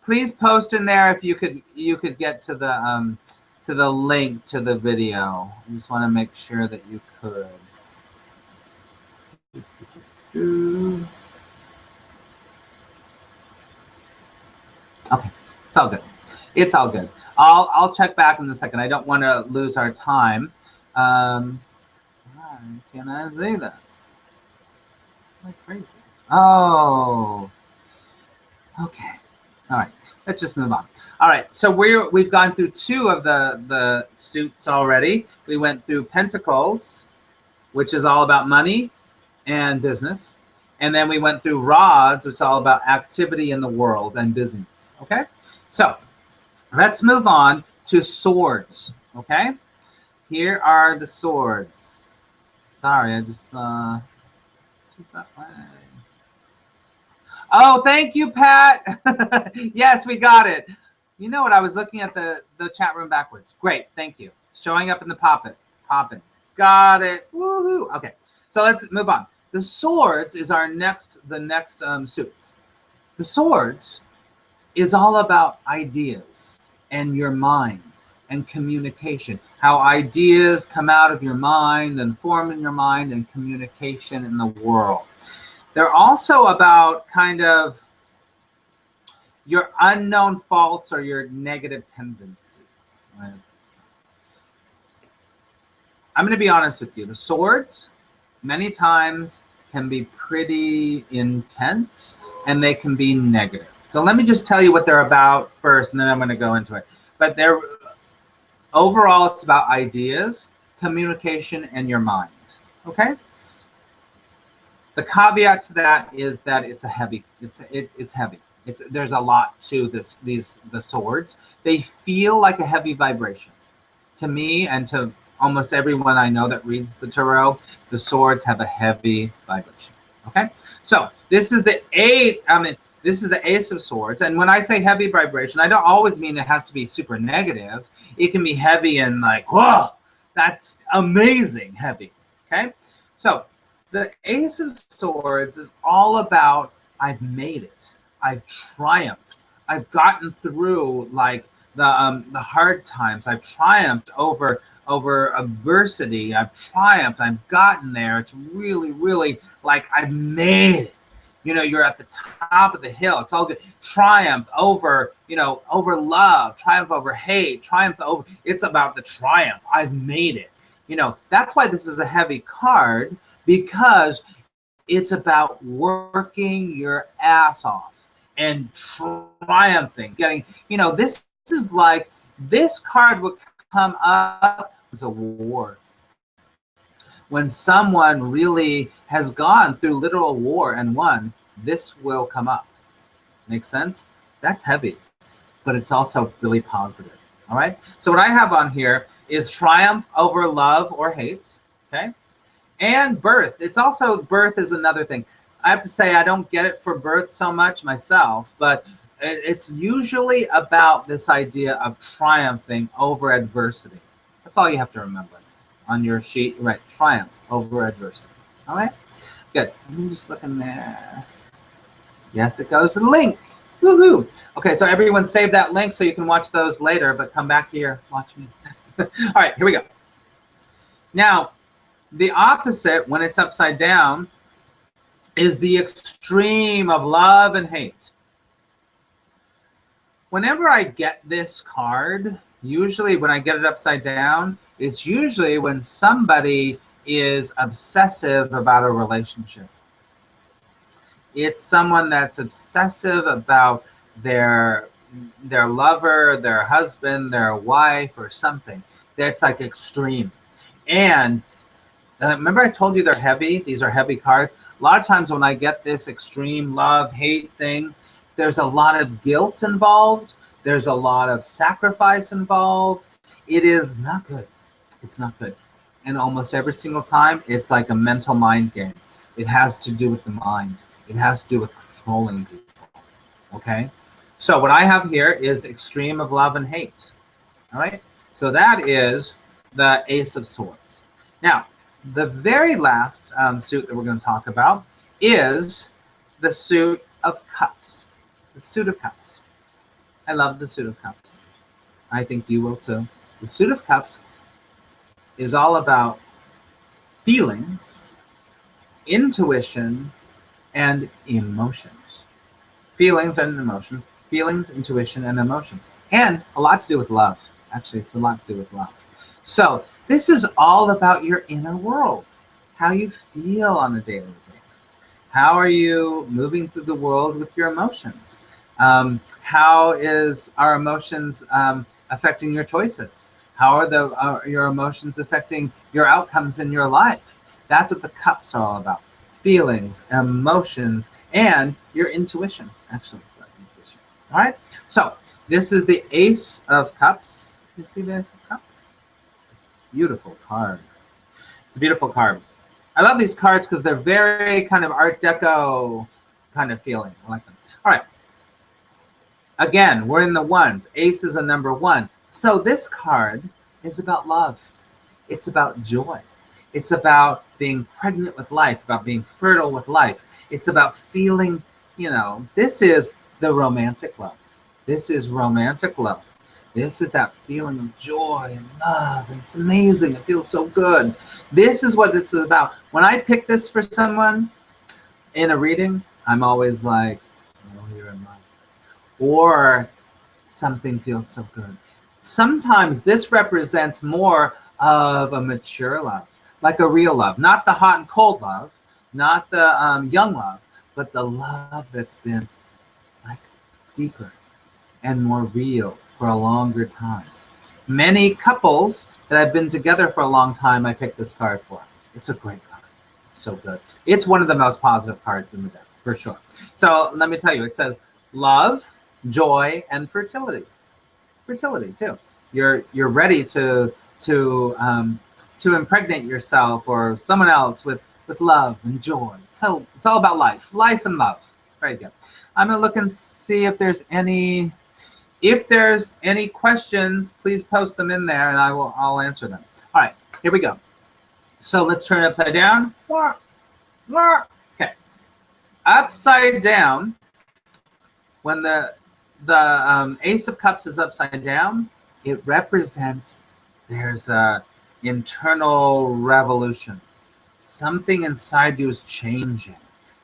Please post in there if you could get to the link to the video. I just want to make sure that you could. Okay, it's all good. It's all good. I'll check back in a second. I don't want to lose our time. Can I say that? Like crazy. Oh. Okay. All right. Let's just move on. All right. So we've gone through two of the suits already. We went through Pentacles, which is all about money and business. And then we went through Rods, which is all about activity in the world and business. Okay. So let's move on to Swords. Okay. Here are the swords. Sorry, I just that way. Oh, thank you, Pat. Yes, we got it. You know what? I was looking at the chat room backwards. Great, thank you. Showing up in the pop-ins. Got it. Woohoo. Okay, so let's move on. The Swords is the next suit. The Swords is all about ideas and your mind and communication. How ideas come out of your mind and form in your mind, and communication in the world. They're also about kind of your unknown faults or your negative tendencies. Right? I'm going to be honest with you. The Swords many times can be pretty intense, and they can be negative. So let me just tell you what they're about first, and then I'm going to go into it. But overall, it's about ideas, communication, and your mind. Okay. The caveat to that is that it's heavy. There's a lot to the swords. They feel like a heavy vibration. To me and to almost everyone I know that reads the tarot, the swords have a heavy vibration. Okay, so this is the this is the Ace of Swords, and when I say heavy vibration, I don't always mean it has to be super negative. It can be heavy and like, whoa, that's amazing heavy. Okay, so the Ace of Swords is all about I've made it, I've triumphed, I've gotten through like the hard times, I've triumphed over adversity, I've triumphed, I've gotten there. It's really, really like I've made it. You know, you're at the top of the hill. It's all good. Triumph over, over love, triumph over hate, triumph over. It's about the triumph. I've made it. That's why this is a heavy card, because it's about working your ass off and triumphing, getting, this is like, this card would come up as a war. When someone really has gone through literal war and won, this will come up. Make sense? That's heavy, but it's also really positive. All right. So what I have on here is triumph over love or hate. Okay. And birth. It's also, birth is another thing. I have to say, I don't get it for birth so much myself, but it's usually about this idea of triumphing over adversity. That's all you have to remember on your sheet, right? Triumph over adversity. All right, good. Let me just look in there. Yes, it goes to the link. Woohoo! Okay, so everyone save that link so you can watch those later, but come back here, watch me. All right, here we go. Now, the opposite, when it's upside down, is the extreme of love and hate. Whenever I get this card, usually when I get it upside down, it's usually when somebody is obsessive about a relationship. It's someone that's obsessive about their lover, their husband, their wife, or something. That's like extreme. And remember I told you they're heavy? These are heavy cards. A lot of times when I get this extreme love, hate thing, there's a lot of guilt involved. There's a lot of sacrifice involved. It is not good. It's not good. And almost every single time, it's like a mental mind game. It has to do with the mind. It has to do with controlling people. Okay? So what I have here is extreme of love and hate. All right? So that is the Ace of Swords. Now, The very last suit that we're going to talk about is the suit of cups. The suit of cups. I love the suit of cups. I think you will too. The suit of cups is all about feelings, intuition, and emotions. Feelings and emotions. Feelings, intuition, and emotion. And a lot to do with love. Actually, it's a lot to do with love. So this is all about your inner world, how you feel on a daily basis. How are you moving through the world with your emotions? How is our emotions affecting your choices? How are your emotions affecting your outcomes in your life? That's what the cups are all about. Feelings, emotions, and your intuition. Actually, it's about intuition. All right? So this is the Ace of Cups. You see the Ace of Cups? Beautiful card. It's a beautiful card. I love these cards because they're very kind of Art Deco kind of feeling. I like them. All right. Again, we're in the ones. Ace is a number one. So this card is about love. It's about joy. It's about being pregnant with life, about being fertile with life. It's about feeling, this is the romantic love. This is romantic love. This is that feeling of joy and love, and it's amazing. It feels so good. This is what this is about. When I pick this for someone in a reading, I'm always like, oh, you're in love. Or something feels so good. Sometimes this represents more of a mature love, like a real love, not the hot and cold love, not the young love, but the love that's been like deeper and more real for a longer time. Many couples that have been together for a long time, I picked this card for. It's a great card. It's so good. It's one of the most positive cards in the deck, for sure. So let me tell you, it says love, joy, and fertility. Fertility too. You're ready to impregnate yourself or someone else with love and joy. So it's all about life and love. Very good. I'm gonna look and see if there's any. If there's any questions, please post them in there and I'll answer them. All right, here we go. So let's turn it upside down. Okay. Upside down, when the Ace of Cups is upside down, it represents there's a internal revolution. Something inside you is changing.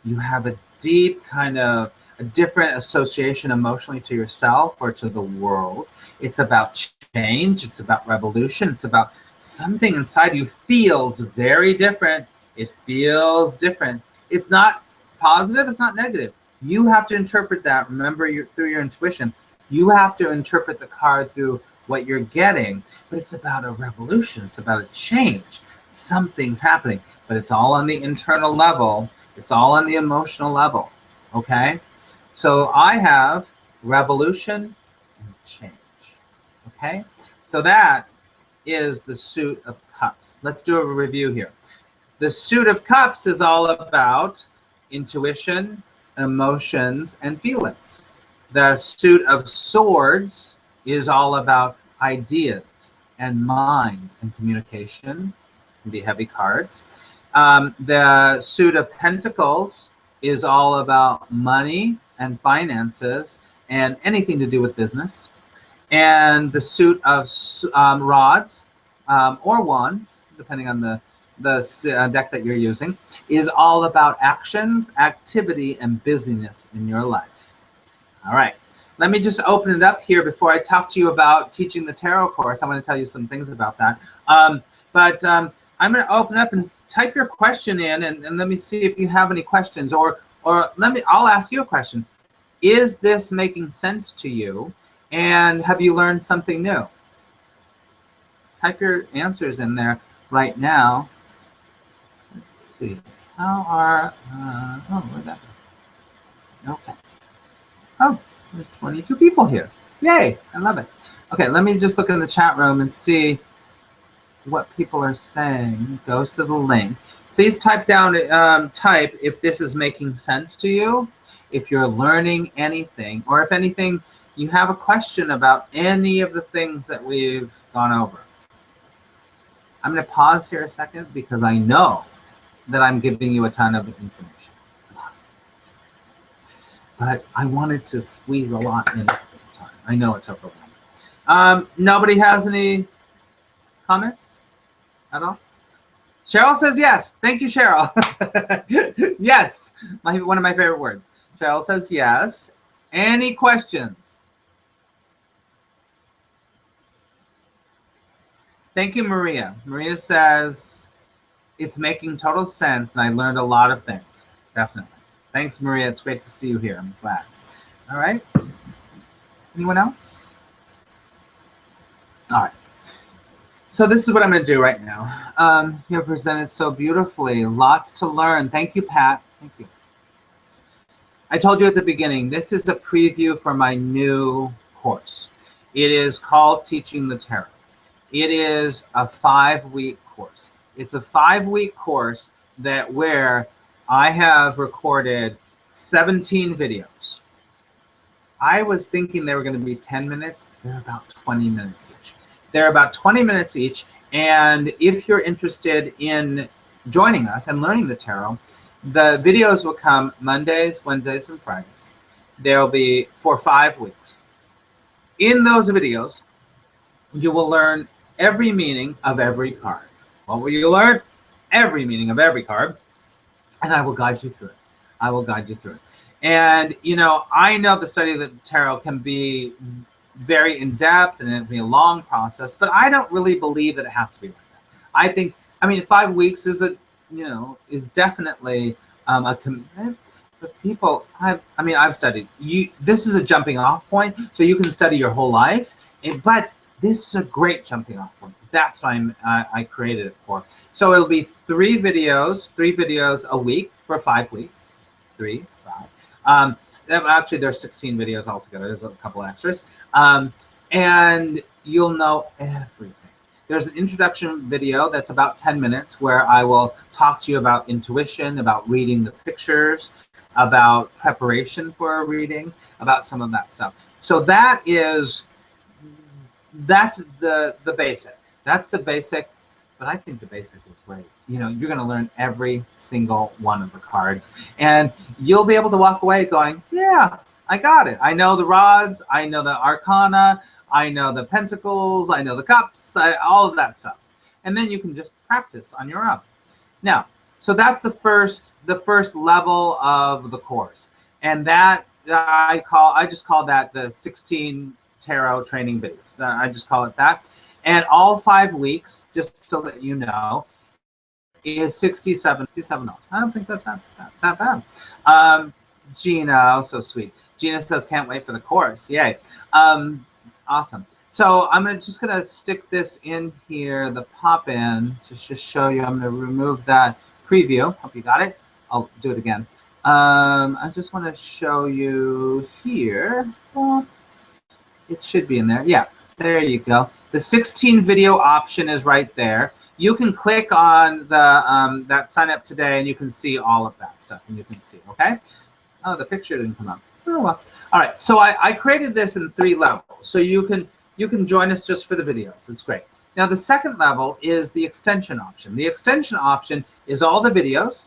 You have a deep kind of a different association emotionally to yourself or to the world. It's about change. It's about revolution. It's about something inside you feels very different. It feels different. It's not positive. It's not negative. You have to interpret that. Remember, through your intuition, you have to interpret the card through what you're getting. But it's about a revolution. It's about a change. Something's happening. But it's all on the internal level. It's all on the emotional level. Okay? So I have revolution and change. Okay? So that is the Suit of Cups. Let's do a review here. The Suit of Cups is all about intuition, emotions, and feelings. The Suit of Swords is all about ideas and mind and communication. Can be heavy cards. The Suit of Pentacles is all about money and finances and anything to do with business. And the Suit of Rods or Wands, depending on the deck that you're using, is all about actions, activity, and busyness in your life. All right. Let me just open it up here before I talk to you about teaching the tarot course. I'm going to tell you some things about that. I'm going to open up and type your question in, and let me see if you have any questions. I'll ask you a question. Is this making sense to you? And have you learned something new? Type your answers in there right now. Let's see. Where'd that go? Okay. Oh, there's 22 people here. Yay, I love it. Okay, let me just look in the chat room and see what people are saying. It goes to the link. Please type down, type if this is making sense to you, if you're learning anything, or if anything, you have a question about any of the things that we've gone over. I'm going to pause here a second because I know that I'm giving you a ton of information. It's a lot. But I wanted to squeeze a lot into this time. I know it's overwhelming. Nobody has any comments at all? Cheryl says yes. Thank you, Cheryl. Yes, one of my favorite words. Cheryl says yes. Any questions? Thank you, Maria. Maria says it's making total sense, and I learned a lot of things. Definitely. Thanks, Maria. It's great to see you here. I'm glad. All right. Anyone else? All right. So this is what I'm going to do right now. You presented so beautifully. Lots to learn. Thank you, Pat. Thank you. I told you at the beginning, this is a preview for my new course. It is called Teaching the Tarot. It is a 5-week course. It's a 5-week course where I have recorded 17 videos. I was thinking they were going to be 10 minutes. They're about 20 minutes each. They're about 20 minutes each, and if you're interested in joining us and learning the tarot, the videos will come Mondays, Wednesdays, and Fridays. They'll be for 5 weeks. In those videos, you will learn every meaning of every card. What will you learn? Every meaning of every card, and I will guide you through it. I will guide you through it. And, you know, I know the study of the tarot can be very in-depth and it'll be a long process, but I don't really believe that it has to be like that. I mean 5 weeks is is definitely a commitment, but people I've studied this is a jumping off point, so you can study your whole life, but this is a great jumping off point. That's what I created it for. So it'll be 3 videos a week for 5 weeks. 3, 5. Actually, there's 16 videos altogether. There's a couple extras. And you'll know everything. There's an introduction video that's about 10 minutes where I will talk to you about intuition, about reading the pictures, about preparation for a reading, about some of that stuff. So that's the basic. That's the basic, but I think the basic is great. You know, you're going to learn every single one of the cards, and you'll be able to walk away going, yeah, I got it. I know the rods, I know the arcana, I know the pentacles, I know the cups, all of that stuff. And then you can just practice on your own. Now, so that's the first level of the course. And that I just call that the 16 tarot training videos. I just call it that. And all 5 weeks, just so that you know, is $67. I don't think that's that bad. Gina, oh, so sweet. Gina says, can't wait for the course. Yay. Awesome. So I'm just going to stick this in here, the pop-in, to just show you. I'm going to remove that preview. Hope you got it. I'll do it again. I just want to show you here. Well, it should be in there. Yeah, there you go. The 16 video option is right there. You can click on the that sign up today, and you can see all of that stuff, and you can see, okay? Oh, the picture didn't come up. Oh, well. All right, so I created this in 3 levels. So you can join us just for the videos. It's great. Now, the second level is the extension option. The extension option is all the videos,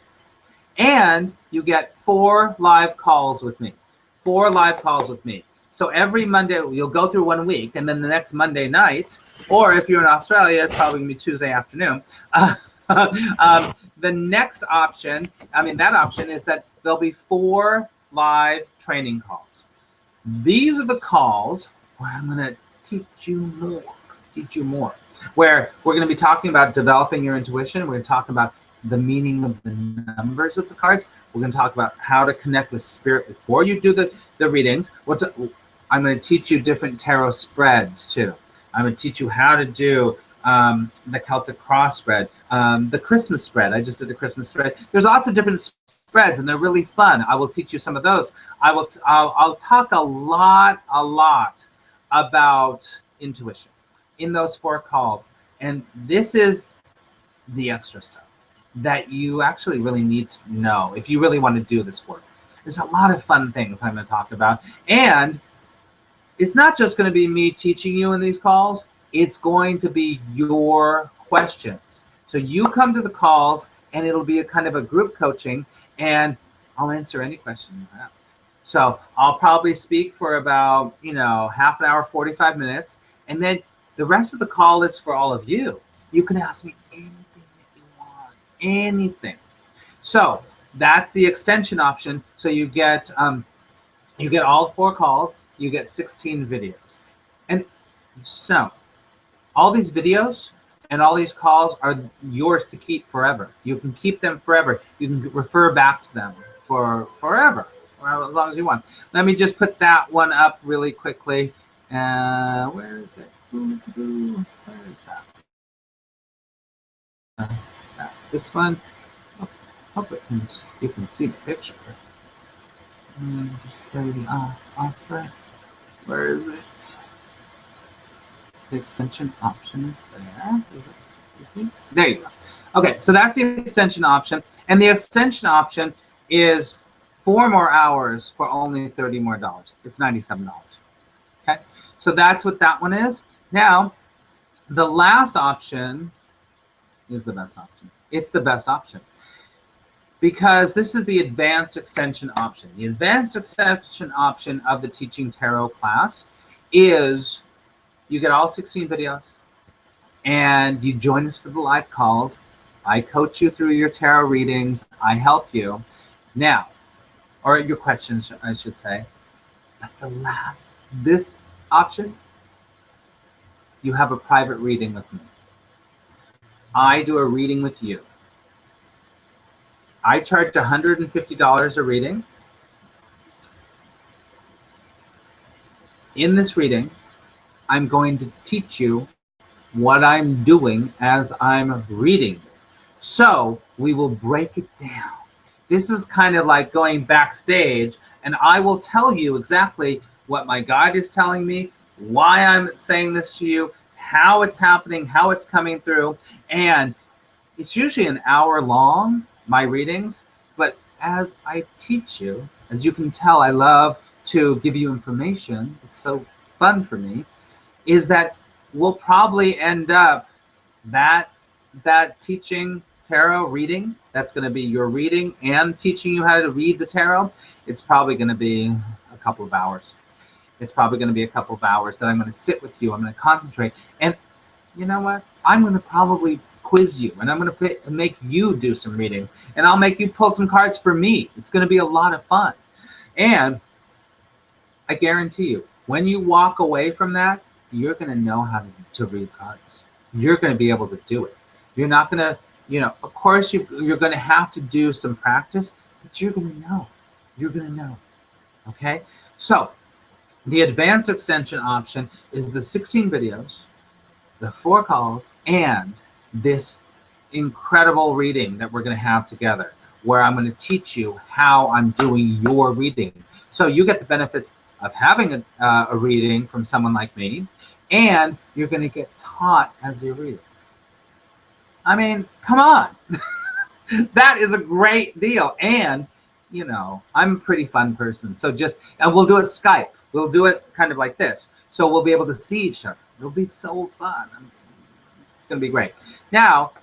and you get 4 live calls with me. 4 live calls with me. So every Monday, you'll go through 1 week, and then the next Monday night, or if you're in Australia, it's probably going to be Tuesday afternoon. The next option, that option is that there'll be 4 live training calls. These are the calls where I'm going to teach you more, where we're going to be talking about developing your intuition. We're going to talk about the meaning of the numbers of the cards. We're going to talk about how to connect with spirit before you do the readings. I'm going to teach you different tarot spreads too. I'm going to teach you how to do the Celtic cross spread, the Christmas spread. I just did a Christmas spread. There's lots of different spreads, and they're really fun. I will teach you some of those. I'll talk a lot about intuition in those 4 calls, and this is the extra stuff that you actually really need to know if you really want to do this work. There's a lot of fun things I'm going to talk about, and it's not just going to be me teaching you in these calls. It's going to be your questions. So you come to the calls, and it'll be a kind of a group coaching, and I'll answer any question you have. So I'll probably speak for about, half an hour, 45 minutes, and then the rest of the call is for all of you. You can ask me anything that you want, anything. So that's the extension option. So you get all 4 calls, you get 16 videos. And so all these videos and all these calls are yours to keep forever. You can keep them forever. You can refer back to them for forever, or as long as you want. Let me just put that one up really quickly. Where is it? Where is that? That's this one. Hope you can see the picture. Just play the offer. Where is it? The extension option is there. You see? There you go. Okay, so that's the extension option. And the extension option is 4 more hours for only $30 more. It's $97. Okay, so that's what that one is. Now, the last option is the best option. It's the best option, because this is the advanced extension option. The advanced extension option of the Teaching Tarot class is you get all 16 videos, and you join us for the live calls. I coach you through your tarot readings. I help you. Now, or your questions, I should say. But this option, you have a private reading with me. I do a reading with you. I charge $150 a reading. In this reading, I'm going to teach you what I'm doing as I'm reading. So we will break it down. This is kind of like going backstage, and I will tell you exactly what my guide is telling me, why I'm saying this to you, how it's happening, how it's coming through. And it's usually an hour long, my readings, but as I teach you, as you can tell, I love to give you information. It's so fun for me, is that we'll probably end up that teaching tarot reading, that's going to be your reading and teaching you how to read the tarot. It's probably going to be a couple of hours. It's probably going to be a couple of hours that I'm going to sit with you. I'm going to concentrate. And you know what? I'm going to probably quiz you, and I'm going to make you do some readings, and I'll make you pull some cards for me. It's going to be a lot of fun. And I guarantee you, when you walk away from that, you're going to know how to read cards. You're going to be able to do it. You're not going to, of course you're going to have to do some practice, but you're going to know. You're going to know. Okay? So the advanced extension option is the 16 videos, the 4 calls, and this incredible reading that we're going to have together, where I'm going to teach you how I'm doing your reading. So you get the benefits of having a reading from someone like me, and you're going to get taught as you read. I mean, come on. That is a great deal. And, I'm a pretty fun person. So and we'll do it Skype. We'll do it kind of like this. So we'll be able to see each other. It'll be so fun. It's going to be great. Now,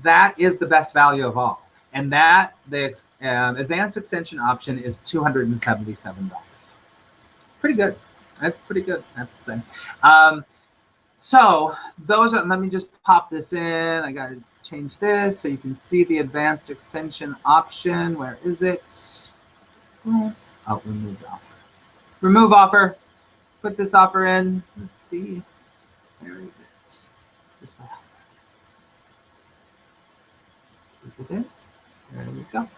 that is the best value of all. And that the advanced extension option is $277. Pretty good. That's pretty good, I have to say. So those are, let me just pop this in. I got to change this so you can see the advanced extension option. Where is it? Oh, remove offer. Remove offer. Put this offer in. Let's see. Where is it? This one. Is it in? There we go.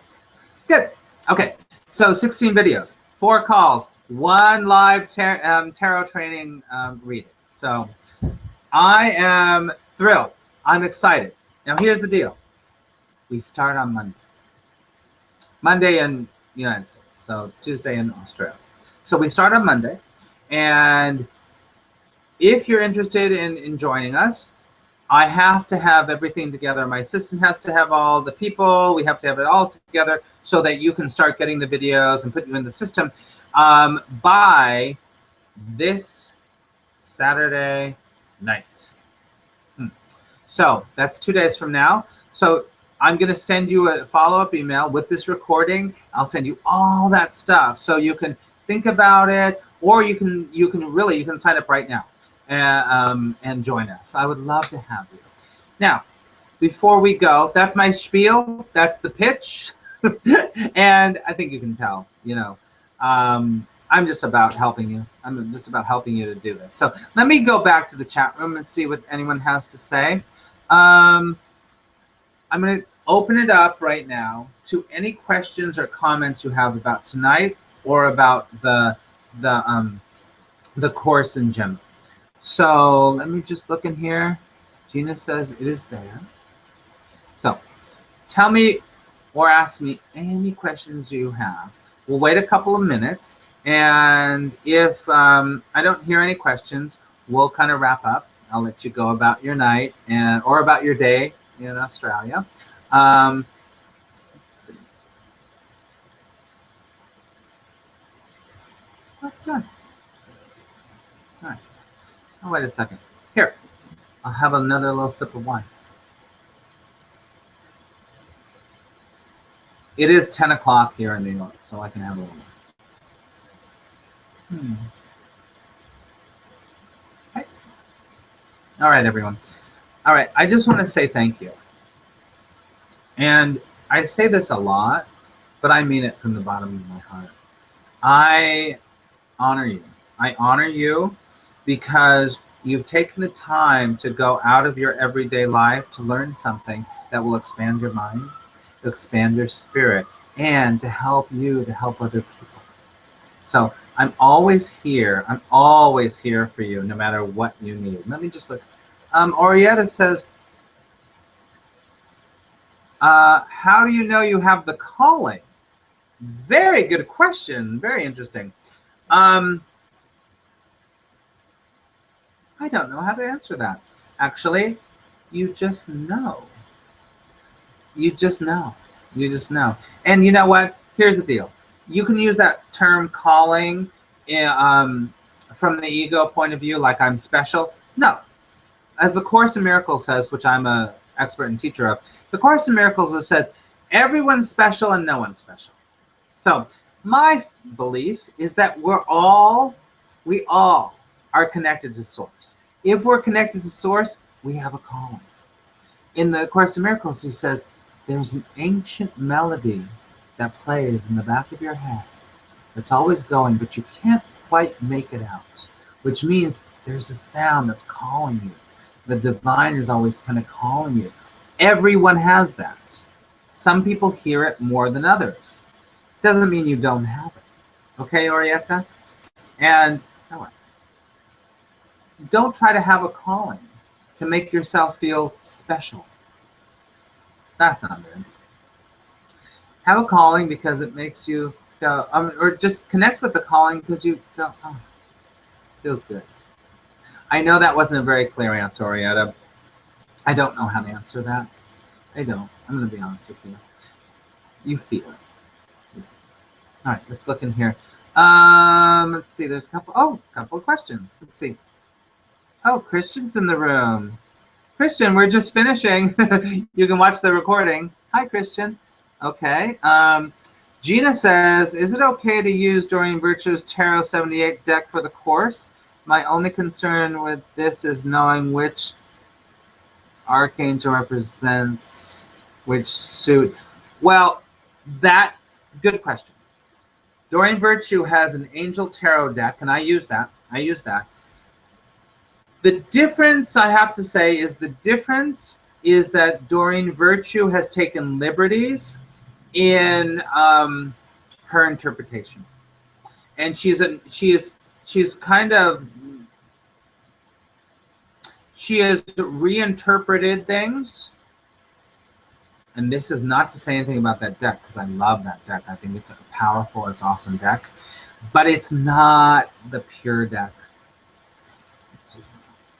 Good. Okay. So 16 videos, 4 calls, 1 live tarot training reading. So I am thrilled. I'm excited. Now here's the deal. We start on Monday. Monday in the United States. So Tuesday in Australia. So we start on Monday. And if you're interested in joining us, I have to have everything together. My assistant has to have all the people. We have to have it all together so that you can start getting the videos and put you in the system by this Saturday night. So that's 2 days from now. So I'm going to send you a follow-up email with this recording. I'll send you all that stuff so you can think about it, or you can sign up right now and join us. I would love to have you. Now, before we go, that's my spiel. That's the pitch. And I think you can tell, I'm just about helping you. I'm just about helping you to do this. So let me go back to the chat room and see what anyone has to say. I'm going to open it up right now to any questions or comments you have about tonight or about the course in general. So let me just look in here. Gina says it is there. So tell me or ask me any questions you have. We'll wait a couple of minutes, and if I don't hear any questions, we'll kind of wrap up. I'll let you go about your night or about your day in Australia. Let's see. Okay. All right. Oh, wait a second. Here, I'll have another little sip of wine. It is 10 o'clock here in New York, so I can have a little more. Okay. All right, everyone. All right, I just want to say thank you. And I say this a lot, but I mean it from the bottom of my heart. I honor you. I honor you because you've taken the time to go out of your everyday life to learn something that will expand your mind, expand your spirit, and to help you to help other people. So I'm always here. I'm always here for you, no matter what you need. Let me just look. Orietta says, how do you know you have the calling? Very good question. Very interesting. I don't know how to answer that. Actually, you just know. You just know. You just know. And you know what? Here's the deal. You can use that term calling from the ego point of view, like I'm special. No. As the Course in Miracles says, which I'm an expert and teacher of, the Course in Miracles says, everyone's special and no one's special. So my belief is that we all are connected to Source. If we're connected to Source, we have a calling. In the Course in Miracles, he says, there's an ancient melody that plays in the back of your head that's always going, but you can't quite make it out, which means there's a sound that's calling you. The divine is always kind of calling you. Everyone has that. Some people hear it more than others. Doesn't mean you don't have it. Okay, Orietta? And don't try to have a calling to make yourself feel special. That's not good. Have a calling because it makes you go, or just connect with the calling because you go, oh, feels good. I know that wasn't a very clear answer, Orietta. I don't know how to answer that. I don't. I'm going to be honest with you. You feel it. All right, let's look in here. Let's see. There's a couple of questions. Let's see. Oh, Christian's in the room. Christian, we're just finishing. You can watch the recording. Hi, Christian. Okay. Gina says, is it okay to use Doreen Virtue's Tarot 78 deck for the course? My only concern with this is knowing which archangel represents which suit. Well, good question. Doreen Virtue has an angel tarot deck, and I use that. The difference, I have to say, is that Doreen Virtue has taken liberties in her interpretation, and she has reinterpreted things. And this is not to say anything about that deck, because I love that deck. I think it's a powerful, it's awesome deck, but it's not the pure deck.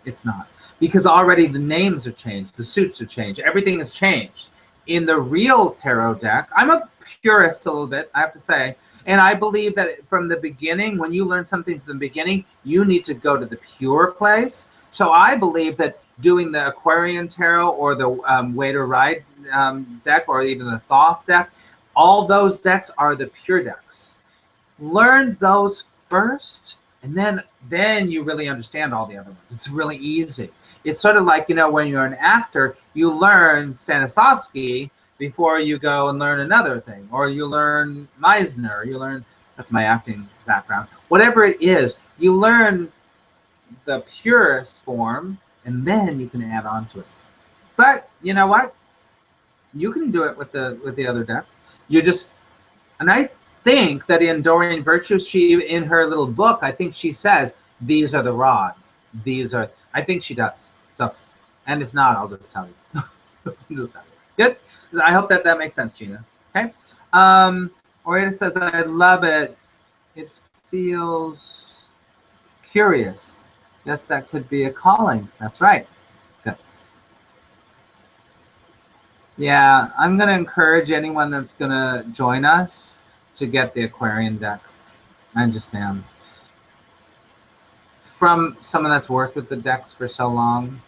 It's not, because already the names are changed, the suits have changed, everything has changed. in the real tarot deck, I'm a purist a little bit, I have to say, and I believe that from the beginning, when you learn something from the beginning, you need to go to the pure place. So I believe that doing the Aquarian Tarot or the Way to Ride deck, or even the Thoth deck, all those decks are the pure decks. Learn those first, and then you really understand all the other ones. It's really easy. It's sort of like, you know, when you're an actor, you learn Stanislavski before you go and learn another thing, or you learn Meisner, you learn, that's my acting background, whatever it is, you learn the purest form, and then you can add on to it. But you know what? You can do it with the other deck. You just, and I think that in Doreen Virtue, she, in her little book, I think she says, these are the rods. These are, I think she does. So, and if not, I'll just tell you. Just tell you. Good. I hope that makes sense, Gina. Okay. Orita says, I love it. It feels curious. Yes, that could be a calling. That's right. Good. Yeah, I'm going to encourage anyone that's going to join us to get the Aquarian deck. I just am. From someone that's worked with the decks for so long,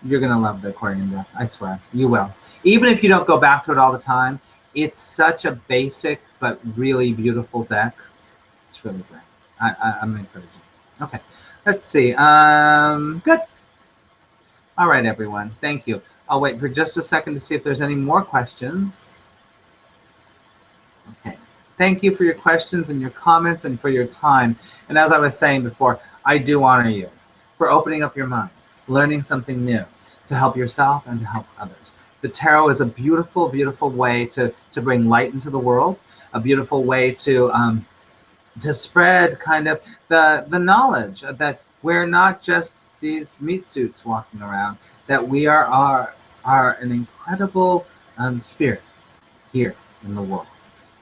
you're going to love the Aquarian deck. I swear. You will. Even if you don't go back to it all the time, it's such a basic but really beautiful deck. It's really great. I'm encouraging. Okay. Let's see. Good. All right, everyone. Thank you. I'll wait for just a second to see if there's any more questions. Okay. Thank you for your questions and your comments and for your time. And as I was saying before, I do honor you for opening up your mind, learning something new to help yourself and to help others. The tarot is a beautiful, beautiful way to bring light into the world, a beautiful way to spread kind of the knowledge that we're not just these meat suits walking around, that we are an incredible spirit here in the world.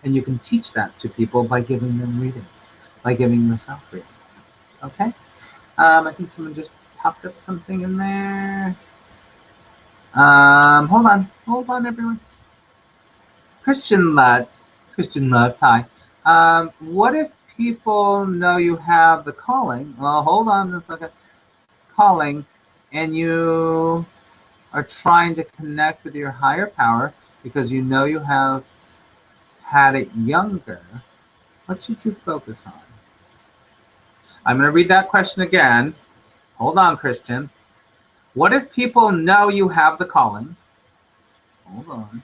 And you can teach that to people by giving them readings, by giving yourself readings. Okay? I think someone just popped up something in there. Hold on, everyone. Christian Lutz, hi. What if people know you have the calling? Well, hold on a second. Calling, and you are trying to connect with your higher power because you know you have had it younger. What should you focus on? I'm going to read that question again. Hold on, Christian. What if people know you have the calling? Hold on.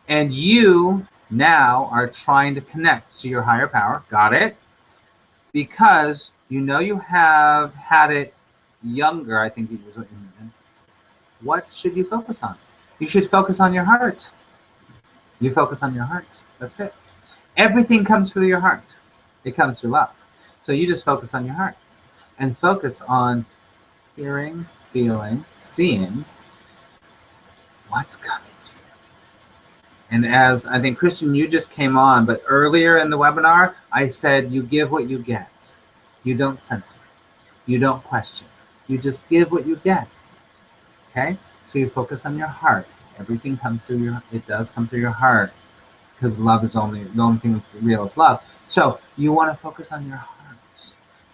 And you now are trying to connect to your higher power. Got it? Because you know you have had it younger, I think you was what you meant. What should you focus on? You should focus on your heart. You focus on your heart. That's it. Everything comes through your heart. It comes through love. So you just focus on your heart and focus on hearing, feeling, seeing what's coming to you. And as I think, Christian, you just came on, but earlier in the webinar, I said you give what you get. You don't censor. You don't question. You just give what you get. Okay? So you focus on your heart. Everything comes through your, it does come through your heart, because love is the only thing that's real is love. So you want to focus on your heart.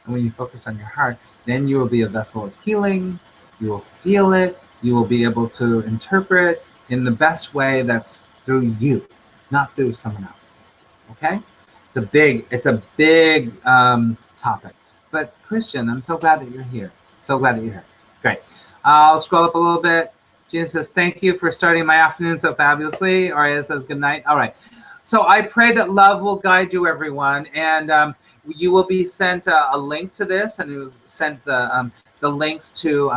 And when you focus on your heart, then you will be a vessel of healing. You will feel it. You will be able to interpret in the best way that's through you, not through someone else. Okay? It's a big topic. But Christian, I'm so glad that you're here. So glad that you're here. Great. I'll scroll up a little bit. Gina says, thank you for starting my afternoon so fabulously. Aria says, good night. All right. So I pray that love will guide you, everyone. And you will be sent a link to this, and you sent the links to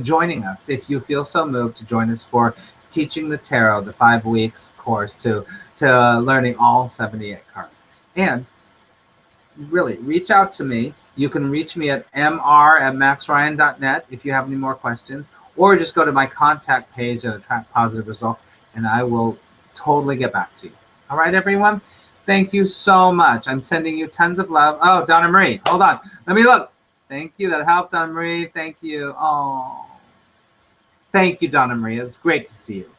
joining us if you feel so moved to join us for Teaching the Tarot, the 5 weeks course to learning all 78 cards. And really, reach out to me. You can reach me at mr@maxryan.net if you have any more questions, or just go to my contact page and Attract Positive Results, and I will totally get back to you. All right, everyone? Thank you so much. I'm sending you tons of love. Oh, Donna Marie, hold on. Let me look. Thank you. That helped, Donna Marie. Thank you. Oh. Thank you, Donna Maria. It's great to see you.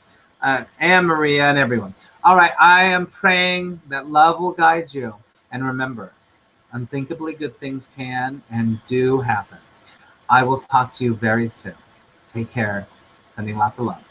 And Maria and everyone. All right, I am praying that love will guide you. And remember, unthinkably good things can and do happen. I will talk to you very soon. Take care. Sending lots of love.